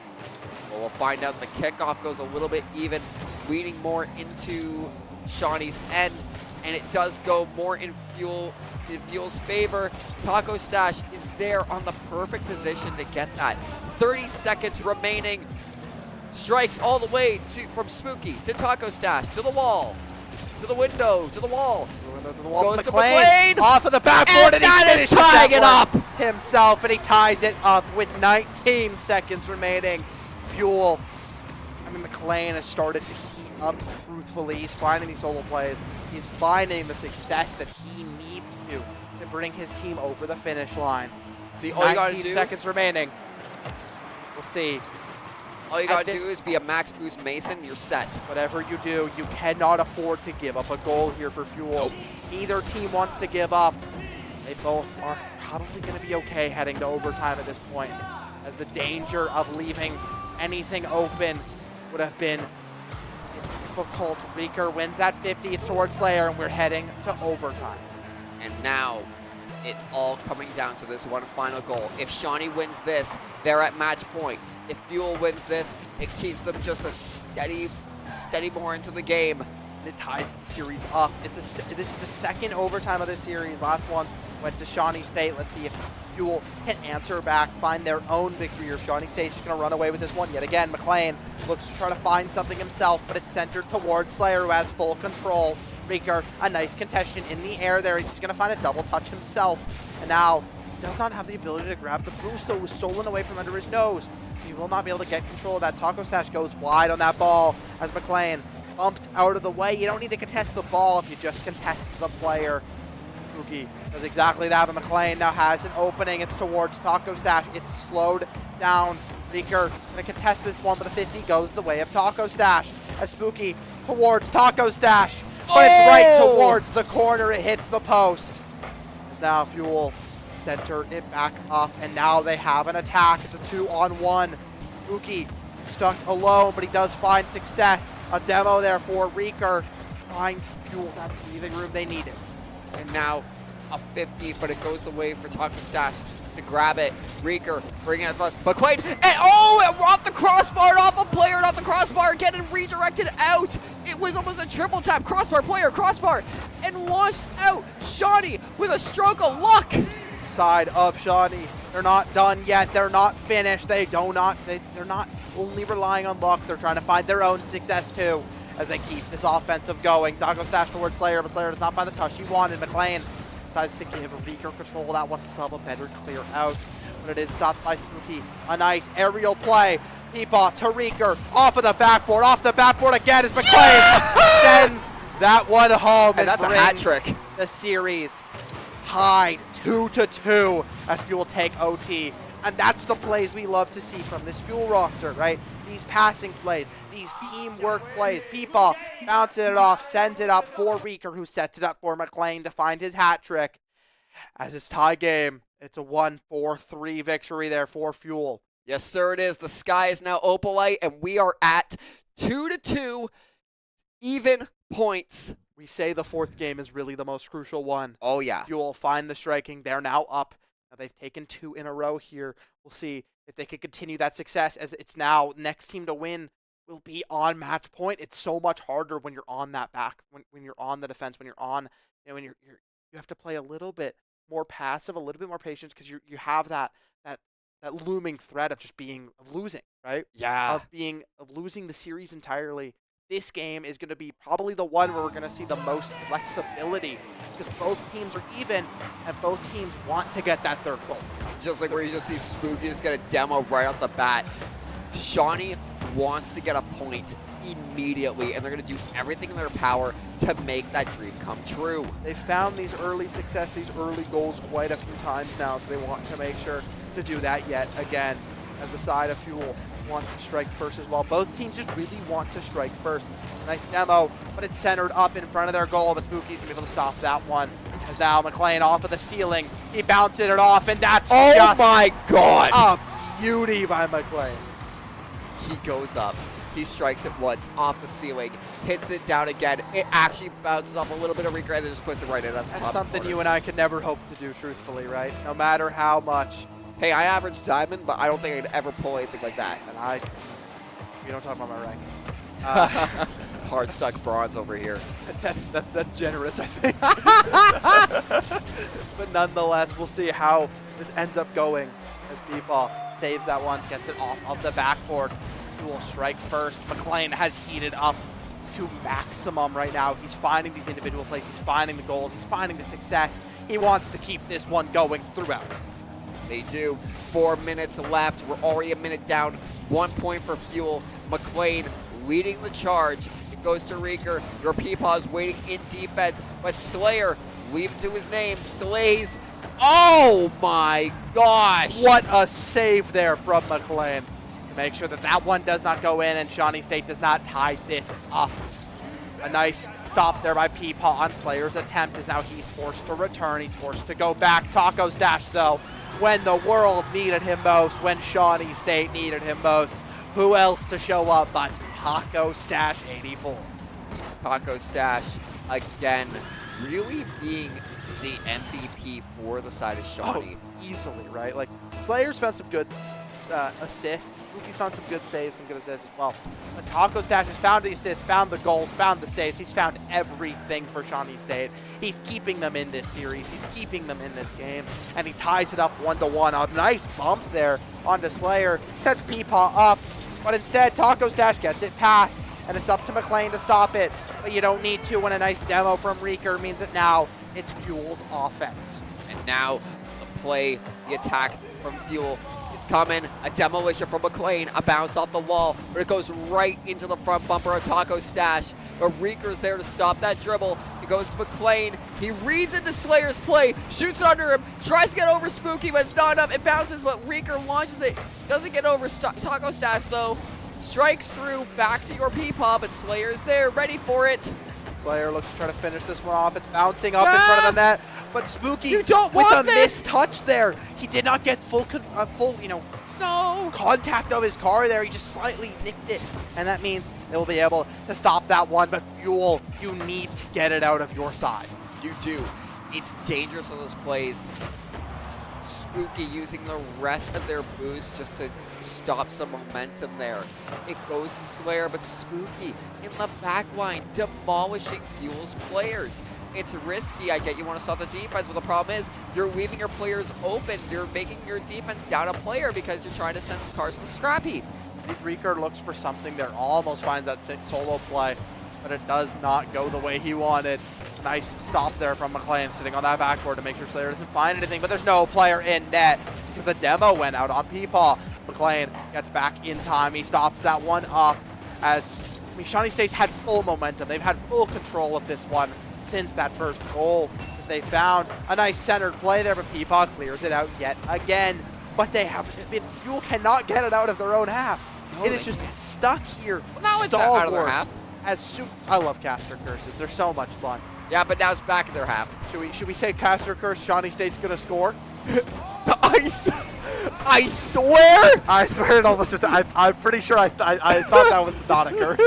Well, we'll find out. The kickoff goes a little bit even, leaning more into Shawnee's end, and it does go more in Fuel's favor. Taco Stash is there on the perfect position to get that. 30 seconds remaining. Strikes all the way from Spooky to Taco Stash, to the wall, to the window, to the wall. To the wall. Goes to McLean McLean. off of the backboard, and he that is finishes tying that it one up himself, and he ties it up with 19 seconds remaining. Fuel, McLean has started to heat up truthfully. He's finding these solo plays. He's finding the success that he needs to bring his team over the finish line. See, all you gotta 19 do, seconds remaining. We'll see. all you gotta do is be a max boost Mason, you're set. Whatever you do, you cannot afford to give up a goal here for Fuel. Nope. Neither team wants to give up. They both are probably going to be okay heading to overtime at this point, as the danger of leaving anything open would have been difficult. Reeker wins that 50th Sword Slayer, and we're heading to overtime. And now it's all coming down to this one final goal. If Shawnee wins this, they're at match point. If Fuel wins this, it keeps them just a steady more into the game. And it ties the series up. This is the second overtime of this series. Last one went to Shawnee State. Let's see if Fuel can answer back, find their own victory, or Shawnee State's just going to run away with this one yet again. McLean looks to try to find something himself, but it's centered towards Slayer, who has full control. Reeker, a nice contestation in the air there. He's just going to find a double touch himself. And now he does not have the ability to grab the boost, though. It was stolen away from under his nose. He will not be able to get control of that. Taco Stash goes wide on that ball as McLean bumped out of the way. You don't need to contest the ball if you just contest the player. Spooky does exactly that, but McLean now has an opening. It's towards Taco Stash. It's slowed down. Reeker going to contest this one, but the 50 goes the way of Taco Stash. As Spooky towards Taco Stash, but it's right towards the corner. It hits the post. As now Fuel center it back up, and now they have an attack. It's a 2-on-1. Spooky stuck alone, but he does find success. A demo there for Reeker. Finds Fuel that breathing room they needed. And now a 50, but it goes the way for Taco Stash to grab it. Reeker bringing it us. McLean, and off the crossbar, off a player, and off the crossbar, getting redirected out. It was almost a triple tap. Crossbar, player, crossbar, and launched out. Shawnee with a stroke of luck. Side of Shawnee. They're not done yet. They're not finished. They're not only relying on luck. They're trying to find their own success too, as they keep this offensive going. Taco Stash towards Slayer, but Slayer does not find the touch he wanted. McLean decides to give Reeker control of that one. He'll have a better clear out, but it is stopped by Spooky. A nice aerial play. Peepaw to Reeker, off the backboard again as McLean sends that one home. And that's a hat trick. The series tied 2-2 as Fuel take OT. And that's the plays we love to see from this Fuel roster, right? These passing plays, these teamwork plays. Peepaw bouncing it off, sends it up for Reeker, who sets it up for McLean to find his hat trick. As it's tie game, it's a 1-4-3 victory there for Fuel. Yes, sir, it is. The sky is now opalite, and we are at 2-2, even points. We say the fourth game is really the most crucial one. Oh, yeah. Fuel find the striking. They're now up. Now they've taken 2 in a row here. We'll see if they can continue that success, as it's now next team to win will be on match point. It's so much harder when you're on that back, when you're on the defense, when you're on, when you have to play a little bit more passive, a little bit more patience, because you have that looming threat of losing, right? Yeah. Of losing the series entirely. This game is going to be probably the one where we're going to see the most flexibility, because both teams are even and both teams want to get that third goal. Just like where you just see Spooky just get a demo right off the bat. Shawnee wants to get a point immediately, and they're going to do everything in their power to make that dream come true. They've found these early success, these early goals quite a few times now, so they want to make sure to do that yet again, as the side of Fuel want to strike first as well. Both teams just really want to strike first. Nice demo, but it's centered up in front of their goal, but Spooky's going to be able to stop that one. As now McLean off of the ceiling, he bounces it off, and that's oh my God! A beauty by McLean. He goes up He strikes it once off the ceiling, hits it down again. It actually bounces off a little bit of Reaker and then just puts it right in at the top. That's something you and I could never hope to do, truthfully, right? No matter how much. Hey, I average diamond, but I don't think I'd ever pull anything like that. And we don't talk about my ranking. Hard stuck bronze over here. That's generous, I think. But nonetheless, we'll see how this ends up going as Peepaw saves that one, gets it off of the backboard. Fuel strike first. McLean has heated up to maximum right now. He's finding these individual plays. He's finding the goals. He's finding the success. He wants to keep this one going throughout. They do. 4 minutes left. We're already a minute down. 1 point for Fuel. McLean leading the charge. It goes to Reeker. Your Peepaw is waiting in defense, but Slayer, leave it to his name, slays. Oh my gosh! What a save there from McLean to make sure that that one does not go in and Shawnee State does not tie this up. A nice stop there by Peepaw on Slayer's attempt as now he's forced to return. He's forced to go back. Taco Stash, though, when the world needed him most, when Shawnee State needed him most, who else to show up but Taco Stash 84? Taco Stash, again, really being the MVP for the side of Shawnee. Oh, easily, right? Like, Slayer's found some good assists. Spooky's found some good saves, some good assists as well. But Taco Stash has found the assists, found the goals, found the saves. He's found everything for Shawnee State. He's keeping them in this series. He's keeping them in this game. And he ties it up 1-1. A nice bump there onto Slayer. Sets Peepaw up. But instead, Taco Stash gets it past. And it's up to McLean to stop it. But you don't need to when a nice demo from Reeker means that now it's Fuel's offense. And now the play, the attack from Fuel. It's coming. A demolition from McLean. A bounce off the wall. But it goes right into the front bumper of Taco Stash. But Reeker's there to stop that dribble. It goes to McLean. He reads into Slayer's play. Shoots it under him. Tries to get over Spooky, but it's not enough. It bounces, but Reeker launches it. Doesn't get over Taco Stash, though. Strikes through back to your Peepaw, but Slayer's there, ready for it. Slayer looks to try to finish this one off. It's bouncing up in front of the net, but Spooky You don't with want a this! missed touch there. He did not get full No. contact of his car there. He just slightly nicked it, and that means they'll be able to stop that one. But Fuel, you need to get it out of your side. You do. It's dangerous on those plays. Spooky using the rest of their boost just to stop some momentum there. It goes to Slayer, but Spooky in the back line, demolishing Fuel's players. It's risky. I get you want to stop the defense, but the problem is you're leaving your players open. You're making your defense down a player because you're trying to send cars to the scrap heap. Reeker looks for something there, almost finds that solo play, but it does not go the way he wanted. Nice stop there from McLean sitting on that backboard to make sure Slayer doesn't find anything, but there's no player in net because the demo went out on Peepaw. McLean gets back in time. He stops that one up as Shawnee State's had full momentum. They've had full control of this one since that first goal that they found. A nice centered play there, but Peepaw clears it out yet again. But they have, Fuel cannot get it out of their own half. No, it is just stuck here. Now it's out of their half. I love caster curses. They're so much fun. Yeah, but now it's back in their half. Should we say caster curse? Shawnee State's gonna score. I swear. I swear it almost just. I'm pretty sure I thought that was not a curse.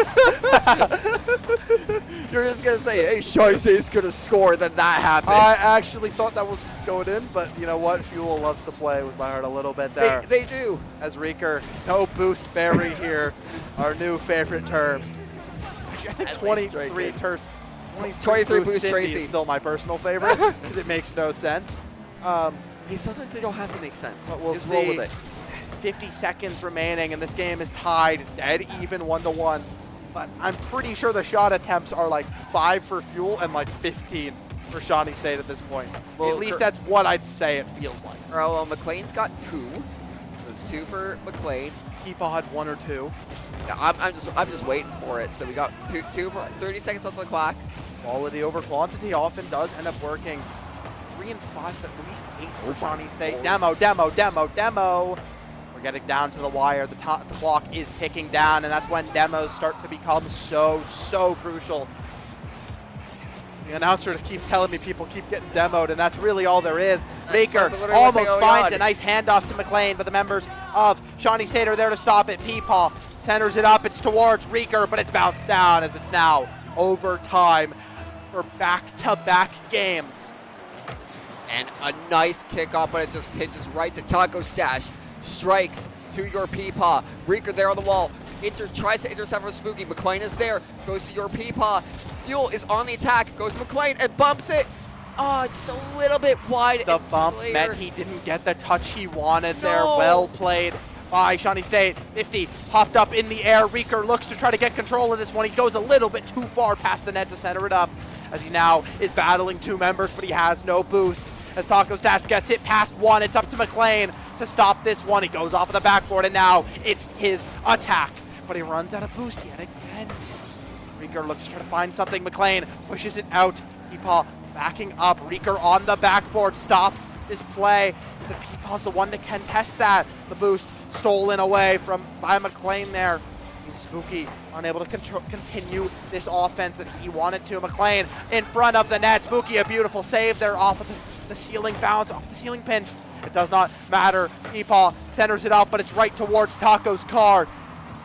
You're just gonna say, "Hey, Shawnee State's gonna score," then that happens. I actually thought that was going in, but you know what? Fuel loves to play with my heart a little bit there. They do. As Reeker, no boost berry here, our new favorite term. Actually, I think 23 terms. 23 boost Cindy Tracy is still my personal favorite because it makes no sense. Hey, sometimes they don't have to make sense. But we'll Just see. roll with it. 50 seconds remaining, and this game is tied, dead even 1-1. But I'm pretty sure the shot attempts are like 5 for Fuel and like 15 for Shawnee State at this point. Well, at least that's what I'd say it feels like. Well, McLean's got 2. So it's 2 for McLean. Peepaw had 1 or 2. Yeah, I'm just waiting for it. So we got 30 seconds left on the clock. Quality over quantity often does end up working. It's 3 and 5, so at least 8 for Shawnee State. Demo. We're getting down to the wire. The clock is ticking down, and that's when demos start to become so crucial. The announcer just keeps telling me people keep getting demoed, and that's really all there is. Baker literally what's almost going finds on. a nice handoff to McLean, but the members of Shawnee State are there to stop it. Peepaw centers it up. It's towards Reeker, but it's bounced down as it's now overtime for back-to-back games. And a nice kickoff, but it just pitches right to Taco Stash. Strikes to your Peepaw. Reeker there on the wall. Tries to intercept from Spooky. McLean is there. Goes to your Peepaw. Fuel is on the attack. Goes to McLean and bumps it. Oh, just a little bit wide. The and bump Slayer. meant he didn't get the touch he wanted there. Well played by Shawnee State. 50 popped up in the air. Reeker looks to try to get control of this one. He goes a little bit too far past the net to center it up as he now is battling two members, but he has no boost. As Taco Stash gets it past one, it's up to McLean to stop this one. He goes off of the backboard, and now it's his attack. But he runs out of boost yet again. Reeker looks to try to find something. McLean pushes it out. Peepaw backing up. Reeker on the backboard stops his play. So Peepaw's the one that can test that. The boost stolen away by McLean there. And Spooky unable to continue this offense that he wanted to. McLean in front of the net. Spooky, a beautiful save there off of the ceiling bounce, off the ceiling pinch. It does not matter. Peepaw centers it up, but it's right towards Taco's car.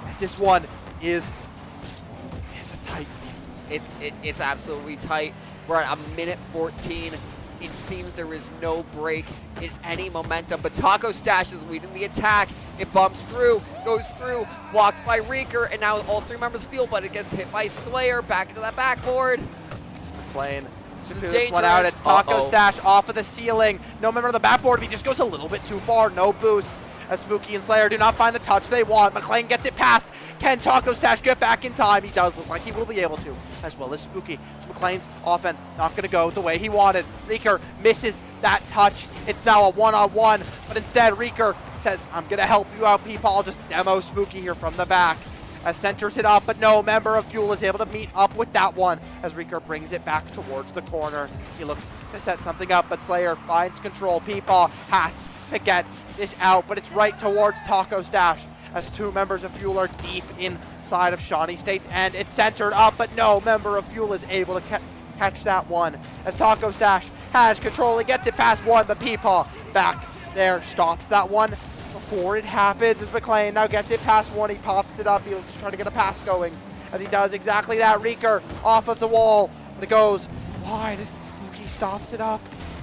As this one is a tight game. It's absolutely tight. We're at a minute 14. It seems there is no break in any momentum, but Taco Stash is leading the attack. It bumps through, goes through, blocked by Reeker, and now all three members feel, but it gets hit by Slayer back into that backboard. It's McLean. This is This one out. It's Taco dangerous. Stash off of the ceiling. No member of the backboard. He just goes a little bit too far. No boost. As Spooky and Slayer do not find the touch they want. McLean gets it past. Can Taco Stash get back in time? He does look like he will be able to, as well as Spooky. It's McLean's offense not going to go the way he wanted. Reeker misses that touch. It's now a one-on-one, but instead Reeker says, I'm going to help you out, people. I'll just demo Spooky here from the back. As centers it up, but no member of Fuel is able to meet up with that one as Reeker brings it back towards the corner. He looks to set something up, but Slayer finds control. Peepaw has to get this out, but it's right towards Taco Stash as two members of Fuel are deep inside of Shawnee State's end. It's centered up, but no member of Fuel is able to catch that one as Taco Stash has control. He gets it past one, but Peepaw back there stops that one before it happens as McLean now gets it past one. He pops it up. He looks to try to get a pass going as he does exactly that. Reeker off of the wall, but it goes wide as Spooky stops it up.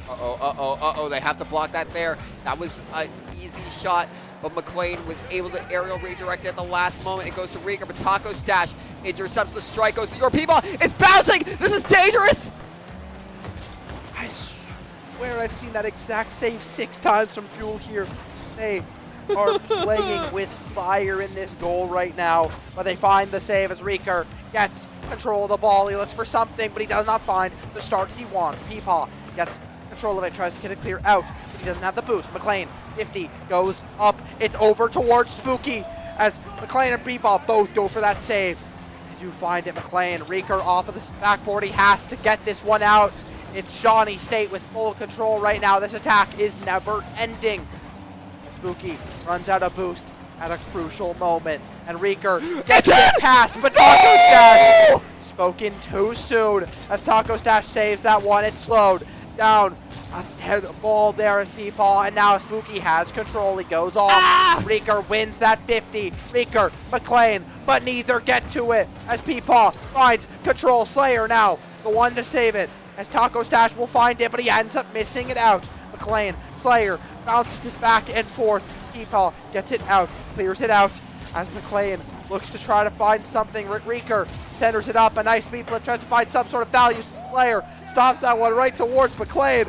Uh-oh, they have to block that there. That was an easy shot, but McLean was able to aerial redirect it at the last moment. It goes to Reeker, but Taco Stash intercepts the strike, goes to your Peepaw. It's bouncing! This is dangerous! I swear I've seen that exact save 6 times from Fuel here. They are playing with fire in this goal right now, but they find the save as Reeker gets control of the ball. He looks for something, but he does not find the start he wants. Peepaw gets control of it, tries to get it clear out, but he doesn't have the boost. McLean, 50, goes up. It's over towards Spooky as McLean and Peepaw both go for that save. They do find it. McLean, Reeker off of the backboard. He has to get this one out. It's Shawnee State with full control right now. This attack is never ending. Spooky runs out of boost at a crucial moment, and Reeker gets it past, but Taco Stash spoken too soon as Taco Stash saves that one. It's slowed down. A head ball there as Peepaw, and now Spooky has control. He goes off. Reeker wins that 50. Reeker, McLean, but neither get to it as Peepaw finds control. Slayer now the one to save it as Taco Stash will find it, but he ends up missing it out. McLean, Slayer bounces this back and forth. Peepaw gets it out, clears it out as McLean looks to try to find something. Reeker centers it up, a nice speed flip, tries to find some sort of value. Slayer stops that one right towards McLean.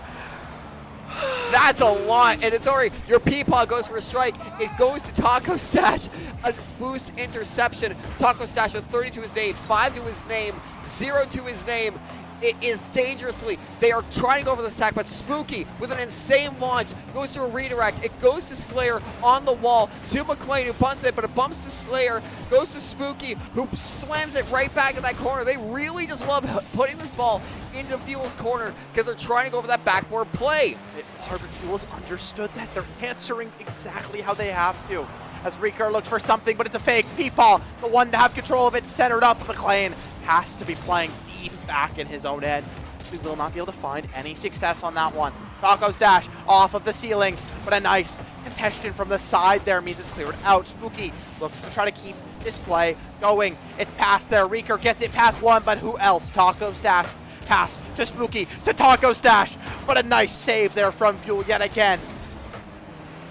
That's a lot, and it's already, your Peepaw goes for a strike. It goes to Taco Stash, a boost interception. Taco Stash with 30 to his name, 5 to his name, 0 to his name. It is dangerously, they are trying to go for the sack, but Spooky with an insane launch goes to a redirect. It goes to Slayer on the wall to McLean, who bunts it, but it bumps to Slayer, goes to Spooky, who slams it right back in that corner. They really just love putting this ball into Fuel's corner because they're trying to go for that backboard play. Harbor Fuel's understood that. They're answering exactly how they have to. As Reeker looks for something, but it's a fake. Peepaw, the one to have control of it, centered up. McLean has to be playing deep back in his own end. We will not be able to find any success on that one. Taco Stash off of the ceiling, but a nice contestation from the side there means it's cleared out. Spooky looks to try to keep this play going. It's past there. Reeker gets it past one, but who else? Taco Stash. Pass to Spooky, to Taco Stash, but a nice save there from Fuel yet again.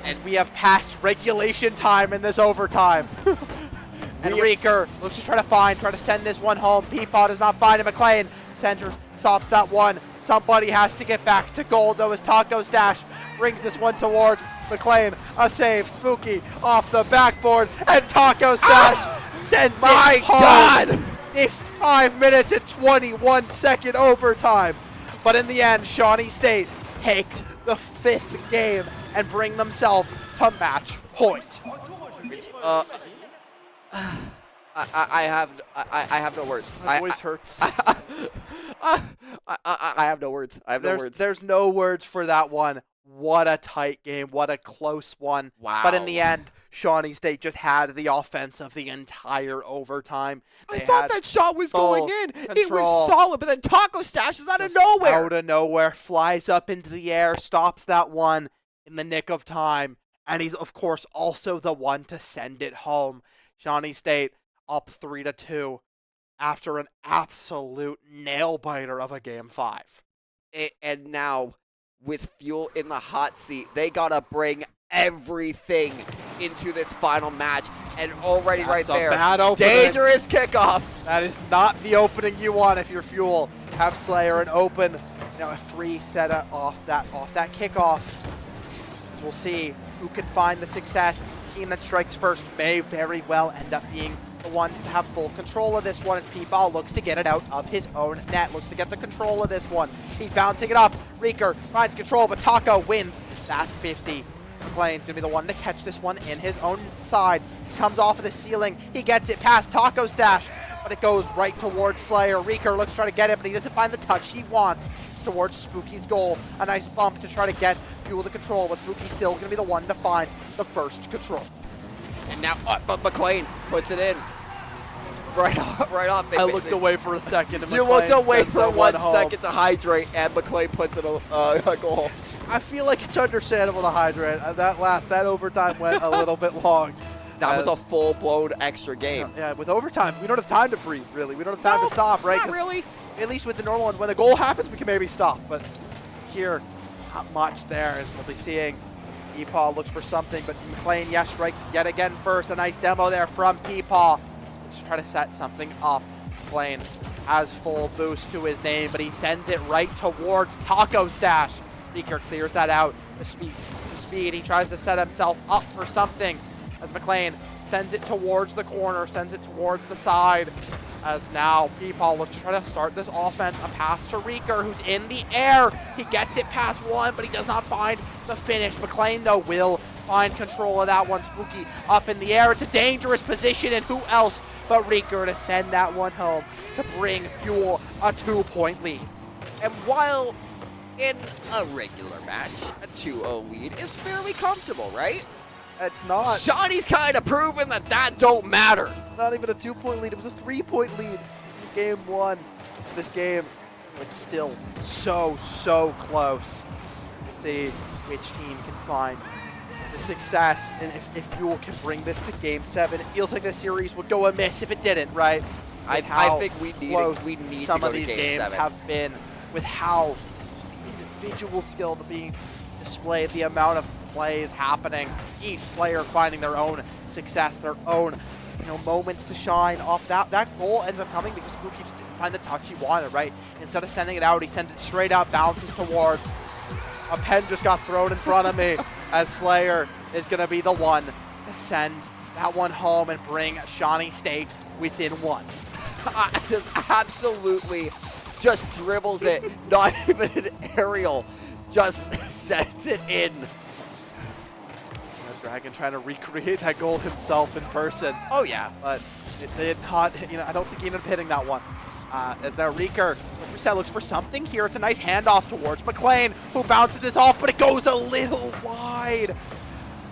As we have passed regulation time in this overtime. And Reeker looks to try to send this one home. Peapod does not find it. McLean centers, stops that one. Somebody has to get back to goal, though, as Taco Stash brings this one towards McLean. A save. Spooky off the backboard, and Taco Stash sends it home. My God! A 5 minutes and 21 second overtime. But in the end, Shawnee State take the 5th game and bring themselves to match point. I have no words. My voice hurts. I have no words. I have no words. There's no words for that one. What a tight game. What a close one. Wow. But in the end, Shawnee State just had the offense of the entire overtime. I thought that shot was going in. It control. was solid, but then Taco Stash is out of nowhere. Out of nowhere, flies up into the air, stops that one in the nick of time. And he's, of course, also the one to send it home. Shawnee State up 3-2 after an absolute nail-biter of a Game 5. And now, with Fuel in the hot seat, they got to bring everything into this final match. And already That's right there, a bad opening. dangerous kickoff. That is not the opening you want if you're Fuel. Have Slayer and open, a free set off that kickoff. As we'll see who can find the success. The team that strikes first may very well end up being the ones to have full control of this one as Peeball looks to get it out of his own net, looks to get the control of this one. He's bouncing it up. Reeker finds control, but Taco wins that 50. McLean's going to be the one to catch this one in his own side. He comes off of the ceiling. He gets it past Taco Stash, but it goes right towards Slayer. Reeker looks to try to get it, but he doesn't find the touch he wants. It's towards Spooky's goal. A nice bump to try to get Fuel to control, but Spooky's still going to be the one to find the first control. And now, but McLean puts it in. Right off. I looked away for a second. And You McLean looked away sends for that 1 home. second to hydrate, and McLean puts in a goal. I feel like it's understandable to hydrate. That overtime went a little bit long. That was a full-blown extra game. Yeah, with overtime, we don't have time to breathe, really. We don't have time to stop, right? Not 'Cause really. At least with the normal one, when the goal happens, we can maybe stop. But here, not much there, as we'll be seeing. Peepaw looks for something, but McLean, yes, strikes yet again first. A nice demo there from Peepaw. Let's try to set something up. McLean has full boost to his name, but he sends it right towards Taco Stash. Beaker clears that out. The speed. He tries to set himself up for something as McLean sends it towards the corner, sends it towards the side. As now Peepaw looks to try to start this offense. A pass to Reeker, who's in the air. He gets it past one, but he does not find the finish. McLean, though, will find control of that one. Spooky up in the air. It's a dangerous position, and who else but Reeker to send that one home to bring Fuel a 2-point lead. And while in a regular match, a 2-0 lead is fairly comfortable, right? It's not. Shawnee's kind of proven that don't matter. Not even a 2-point lead. It was a 3-point lead in game 1. This game, it's still so close. We'll see which team can find the success, and if Fuel can bring this to game 7. It feels like this series would go amiss if it didn't, right? I think we need some to go of these to games 7. have been, with how just the individual skill being displayed, the amount of plays happening, each player finding their own success, their own moments to shine off that. That goal ends up coming because Spooky just didn't find the touch he wanted, right? Instead of sending it out, he sends it straight out, bounces towards. A pen just got thrown in front of me as Slayer is going to be the one to send that one home and bring Shawnee State within 1. Just absolutely just dribbles it, not even an aerial, just sends it in. Dragon trying to recreate that goal himself in person. Oh yeah. But it did not, I don't think he ended up hitting that one. As now Reeker looks for something here. It's a nice handoff towards McLean, who bounces this off, but it goes a little wide.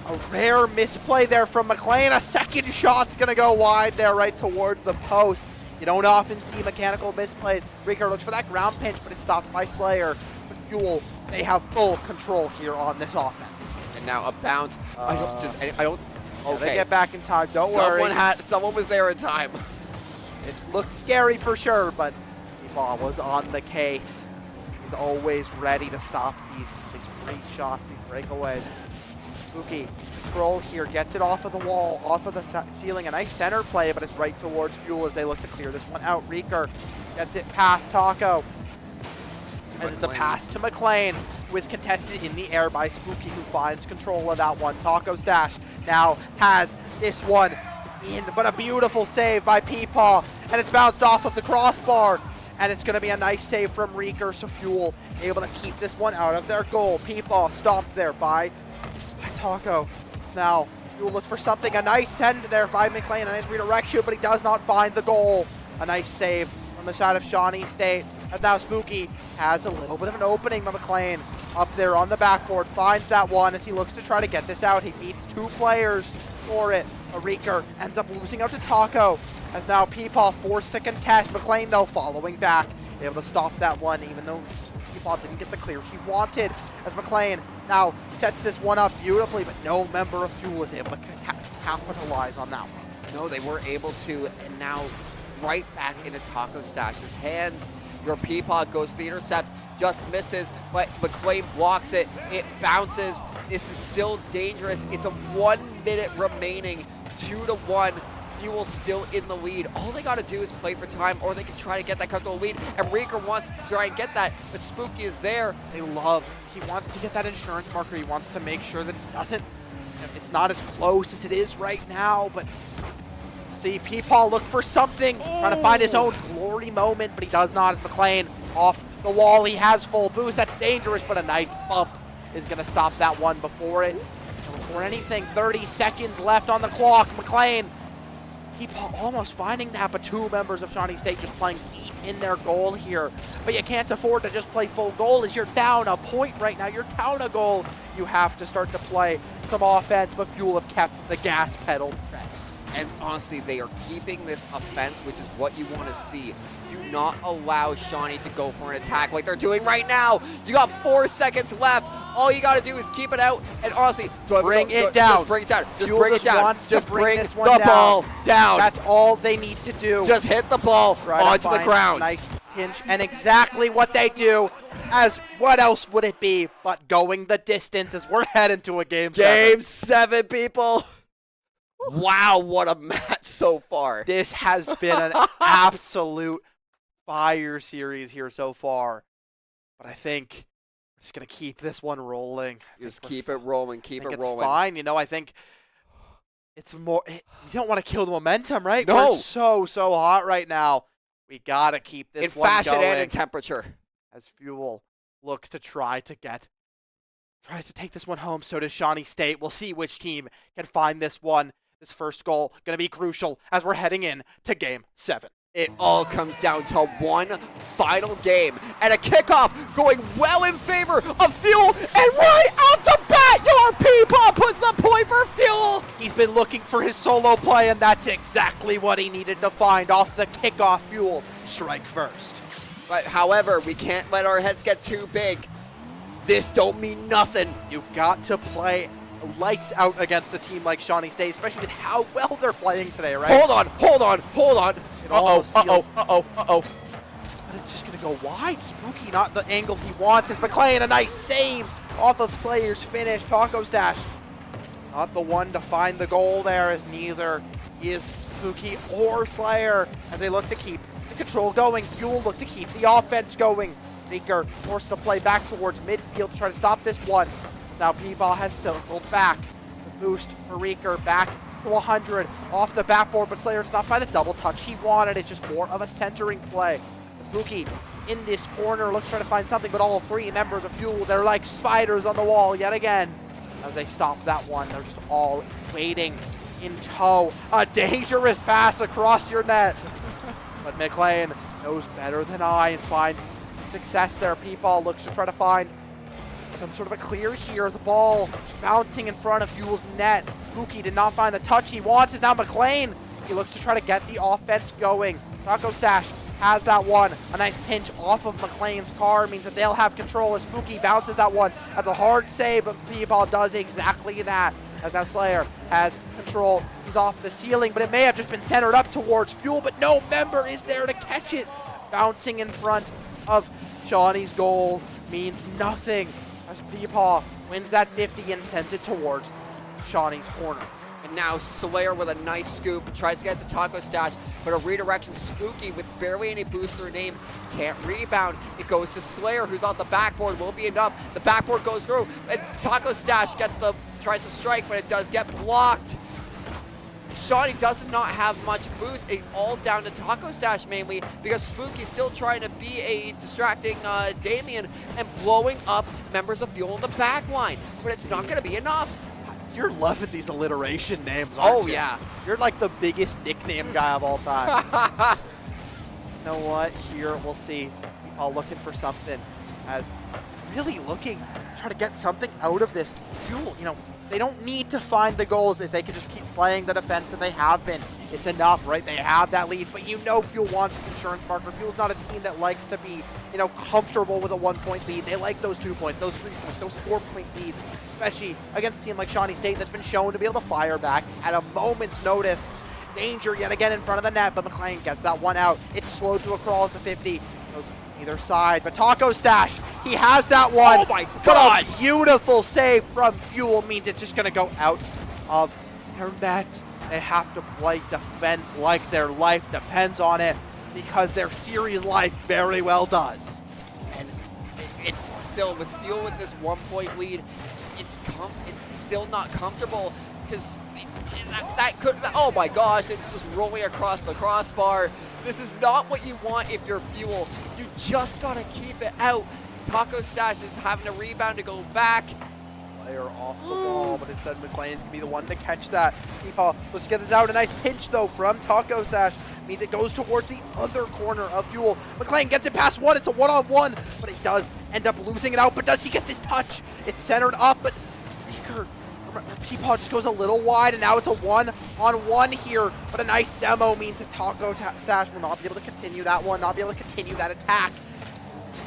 A rare misplay there from McLean. A second shot's going to go wide there right towards the post. You don't often see mechanical misplays. Reeker looks for that ground pinch, but it's stopped by Slayer. But Fuel, they have full control here on this offense. And now a bounce. I don't. Okay. They get back in time. Don't Someone worry. Someone was there in time. It looked scary for sure, but P-Paw was on the case. He's always ready to stop these free shots, these breakaways. Spooky control here, gets it off of the wall, off of the ceiling. A nice center play, but it's right towards Fuel as they look to clear this one out. Reeker gets it past Taco. As it's a pass to McLean, who is contested in the air by Spooky, who finds control of that one. Taco Stash now has this one in, but a beautiful save by P-Paw, and it's bounced off of the crossbar, and it's going to be a nice save from Reeker, so Fuel able to keep this one out of their goal. P-Paw stopped there by Taco. It's now Fuel looks for something, a nice send there by McLean, a nice redirection, but he does not find the goal. A nice save on the side of Shawnee State. And now Spooky has a little bit of an opening, but McLean up there on the backboard finds that one as he looks to try to get this out. He beats 2 players for it. Reeker ends up losing out to Taco as now P-Paw forced to contest. McLean, though, following back, able to stop that one, even though P-Paw didn't get the clear he wanted. As McLean now sets this one up beautifully, but no member of Fuel is able to capitalize on that one. No, they were able to, and now right back into Taco Stash's hands. Your P-Paw goes to the intercept, just misses, but McLean blocks it. It bounces. This is still dangerous. It's a 1 minute remaining, 2-1. Fuel still in the lead. All they got to do is play for time, or they can try to get that comfortable lead. And Reeker wants to try and get that, but Spooky is there. He wants to get that insurance marker. He wants to make sure that it's not as close as it is right now, but see P-Paw look for something, trying to find his own glory moment, but he does not as McLean off the wall. He has full boost. That's dangerous, but a nice bump is going to stop that one before anything. 30 seconds left on the clock. McLean, P-Paw almost finding that, but 2 members of Shawnee State just playing deep in their goal here. But you can't afford to just play full goal as you're down a point right now. You're down a goal. You have to start to play some offense, but Fuel have kept the gas pedal pressed. And honestly, they are keeping this offense, which is what you want to see. Do not allow Shawnee to go for an attack like they're doing right now. You got 4 seconds left. All you got to do is keep it out. And honestly, bring it down. Just bring it down. Just Fuel bring it down. Wants just to bring the this one ball down. That's all they need to do. Just hit the ball onto the ground. Nice pinch, and exactly what they do. As what else would it be but going the distance as we're heading to a game 7. Game 7, people. Wow, what a match so far. This has been an absolute fire series here so far. But I think we're just going to keep this one rolling. Just keep it rolling, keep it rolling. It's fine. You know, I think it's more, you don't want to kill the momentum, right? No. We're so hot right now. We got to keep this one fashion going. and in temperature. As Fuel looks to tries to take this one home. So does Shawnee State. We'll see which team can find this one. This first goal going to be crucial as we're heading in to Game 7. It all comes down to one final game and a kickoff going well in favor of Fuel. And right off the bat, your P-Paw puts the point for Fuel. He's been looking for his solo play, and that's exactly what he needed to find off the kickoff. Fuel strike first. But however, we can't let our heads get too big. This don't mean nothing. You got to play lights out against a team like Shawnee State, especially with how well they're playing today, right? Hold on. It almost feels, Uh-oh. but it's just going to go wide. Spooky, not the angle he wants. It's McLean, a nice save off of Slayer's finish. Taco Stash, not the one to find the goal there, as neither is Spooky or Slayer, as they look to keep the control going. Fuel look to keep the offense going. Reeker forced to play back towards midfield to try to stop this one. Now P-Ball has circled back. The boost for Reeker back to 100 off the backboard, but Slayer's not by the double touch he wanted. It's just more of a centering play. Spooky in this corner looks to try to find something, but all 3 members of Fuel, they're like spiders on the wall yet again. As they stop that one, they're just all waiting in tow. A dangerous pass across your net. But McLean knows better than I and finds success there. P-Ball looks to try to find some sort of a clear here. The ball just bouncing in front of Fuel's net. Spooky did not find the touch he wants. Is now McLean. He looks to try to get the offense going. Taco Stash has that one. A nice pinch off of McLean's car means that they'll have control as Spooky bounces that one. That's a hard save, but P-Ball does exactly that. As now Slayer has control. He's off the ceiling, but it may have just been centered up towards Fuel, but no member is there to catch it. Bouncing in front of Shawnee's goal means nothing as P-Paw wins that 50 and sends it towards Shawnee's corner. And now Slayer with a nice scoop, tries to get to Taco Stash, but a redirection Spooky with barely any boost to her name, can't rebound. It goes to Slayer, who's on the backboard, won't be enough. The backboard goes through, and Taco Stash tries to strike, but it does get blocked. Shawnee does not have much boost, all down to Taco Stash mainly, because Spooky's still trying to be a distracting Damien and blowing up members of Fuel in the back line, but it's not going to be enough. You're loving these alliteration names, aren't you? Yeah. You're like the biggest nickname guy of all time. You know what? Here we'll see. All looking for something, as really looking to try to get something out of this. Fuel, you know, they don't need to find the goals if they can just keep playing the defense that they have been. It's enough, right? They have that lead, but you know Fuel wants its insurance marker. Fuel's not a team that likes to be, you know, comfortable with a 1-point lead. They like those 2 points, those 3 points, those 4-point leads, especially against a team like Shawnee State that's been shown to be able to fire back at a moment's notice. Danger yet again in front of the net, but McLean gets that one out. It's slowed to a crawl at the 50. Goes either side, but Taco Stash, he has that one. Oh my God! What a beautiful save from Fuel means it's just going to go out of their net. They have to play defense like their life depends on it, because their series life very well does. And it's still, with Fuel with this 1-point lead, it's still not comfortable, because oh my gosh, it's just rolling across the crossbar. This is not what you want if you're Fuel. You just gotta keep it out. Taco Stash is having a rebound to go back. Slayer off the wall, but instead McLean's gonna be the one to catch that. Peepaw, let's get this out. A nice pinch though from Taco Stash means it goes towards the other corner of Fuel. McLean gets it past one. It's a one-on-one, but he does end up losing it out. But does he get this touch? It's centered up, but Peepaw just goes a little wide, and now it's a one-on-one here. But a nice demo means that Taco Stash will not be able to continue that one, not be able to continue that attack.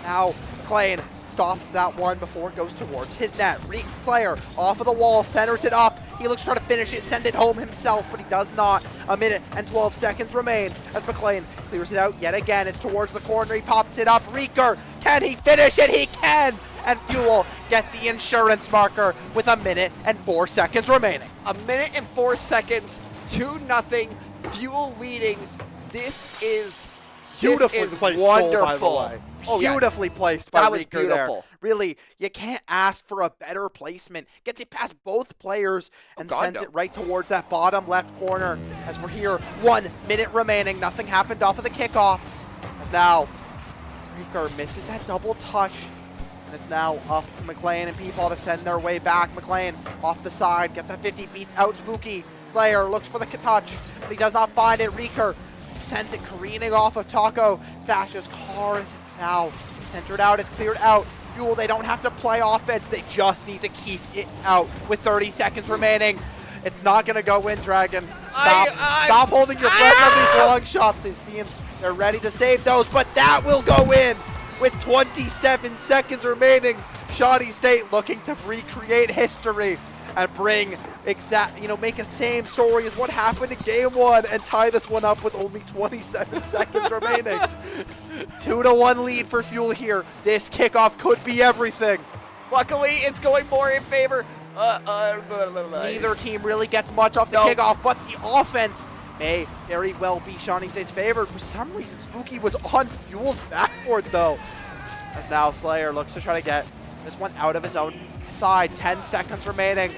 Now McLean stops that one before it goes towards his net. Slayer off of the wall, centers it up. He looks to try to finish it, send it home himself, but he does not. 1 minute and 12 seconds remain as McLean clears it out yet again. It's towards the corner. He pops it up. Reeker, can he finish it? He can! And Fuel get the insurance marker with 1 minute and 4 seconds remaining. 1 minute and 4 seconds, 2-0, Fuel leading. This is Beautifully placed wonderful. goal, by the way. Oh, yeah. Beautifully placed by That was Reeker there. beautiful. Really, you can't ask for a better placement. Gets it past both players and sends it right towards that bottom left corner. As we're here, 1 minute remaining. Nothing happened off of the kickoff. As now, Reeker misses that double touch. And it's now up to McLean and Peepaw to send their way back. McLean off the side, gets that 50, beats out Spooky. Slayer looks for the touch, but he does not find it. Reeker sends it careening off of Taco Stash's car. Is now centered out, it's cleared out. Fuel, they don't have to play offense, they just need to keep it out with 30 seconds remaining. It's not going to go in, Dragon. Stop holding your breath on these long shots. These teams, they're ready to save those, but that will go in. With 27 seconds remaining, Shawnee State looking to recreate history and bring make the same story as what happened in game 1 and tie this one up with only 27 seconds remaining. 2-1 lead for Fuel here. This kickoff could be everything. Luckily, it's going more in favor. Neither team really gets much off the kickoff, but the offense may very well be Shawnee State's favor. For some reason, Spooky was on Fuel's backboard, though. As now Slayer looks to try to get this one out of his own side. 10 seconds remaining.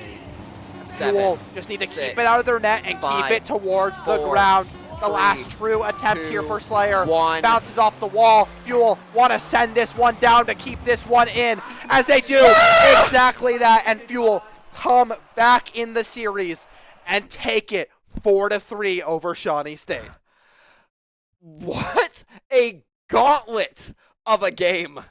Fuel just need to keep it out of their net and keep it towards the ground. The last true attempt here for Slayer. Bounces off the wall. Fuel want to send this one down to keep this one in. As they do exactly that. And Fuel come back in the series and take it 4-3 over Shawnee State. What a gauntlet of a game.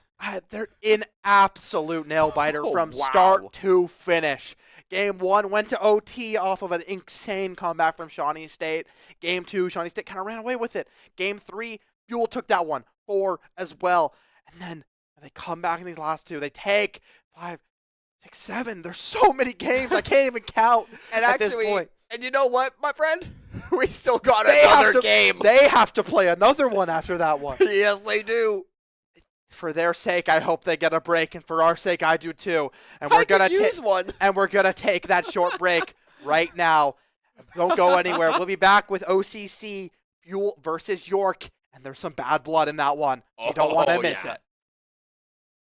They're an absolute nail-biter from start to finish. Game 1 went to OT off of an insane comeback from Shawnee State. Game 2, Shawnee State kind of ran away with it. Game 3, Fuel took that one. 4 as well. And then they come back in these last 2. They take 5, 6, 7. There's so many games I can't even count And at actually, this point. and you know what, my friend? We still got They another game. They have to play another one after that one. Yes, they do. For their sake, I hope they get a break, and for our sake, I do too. And we're gonna use one. And we're gonna take that short break right now. Don't go anywhere. We'll be back with OCC Fuel versus York, and there's some bad blood in that one, so you don't want to miss it.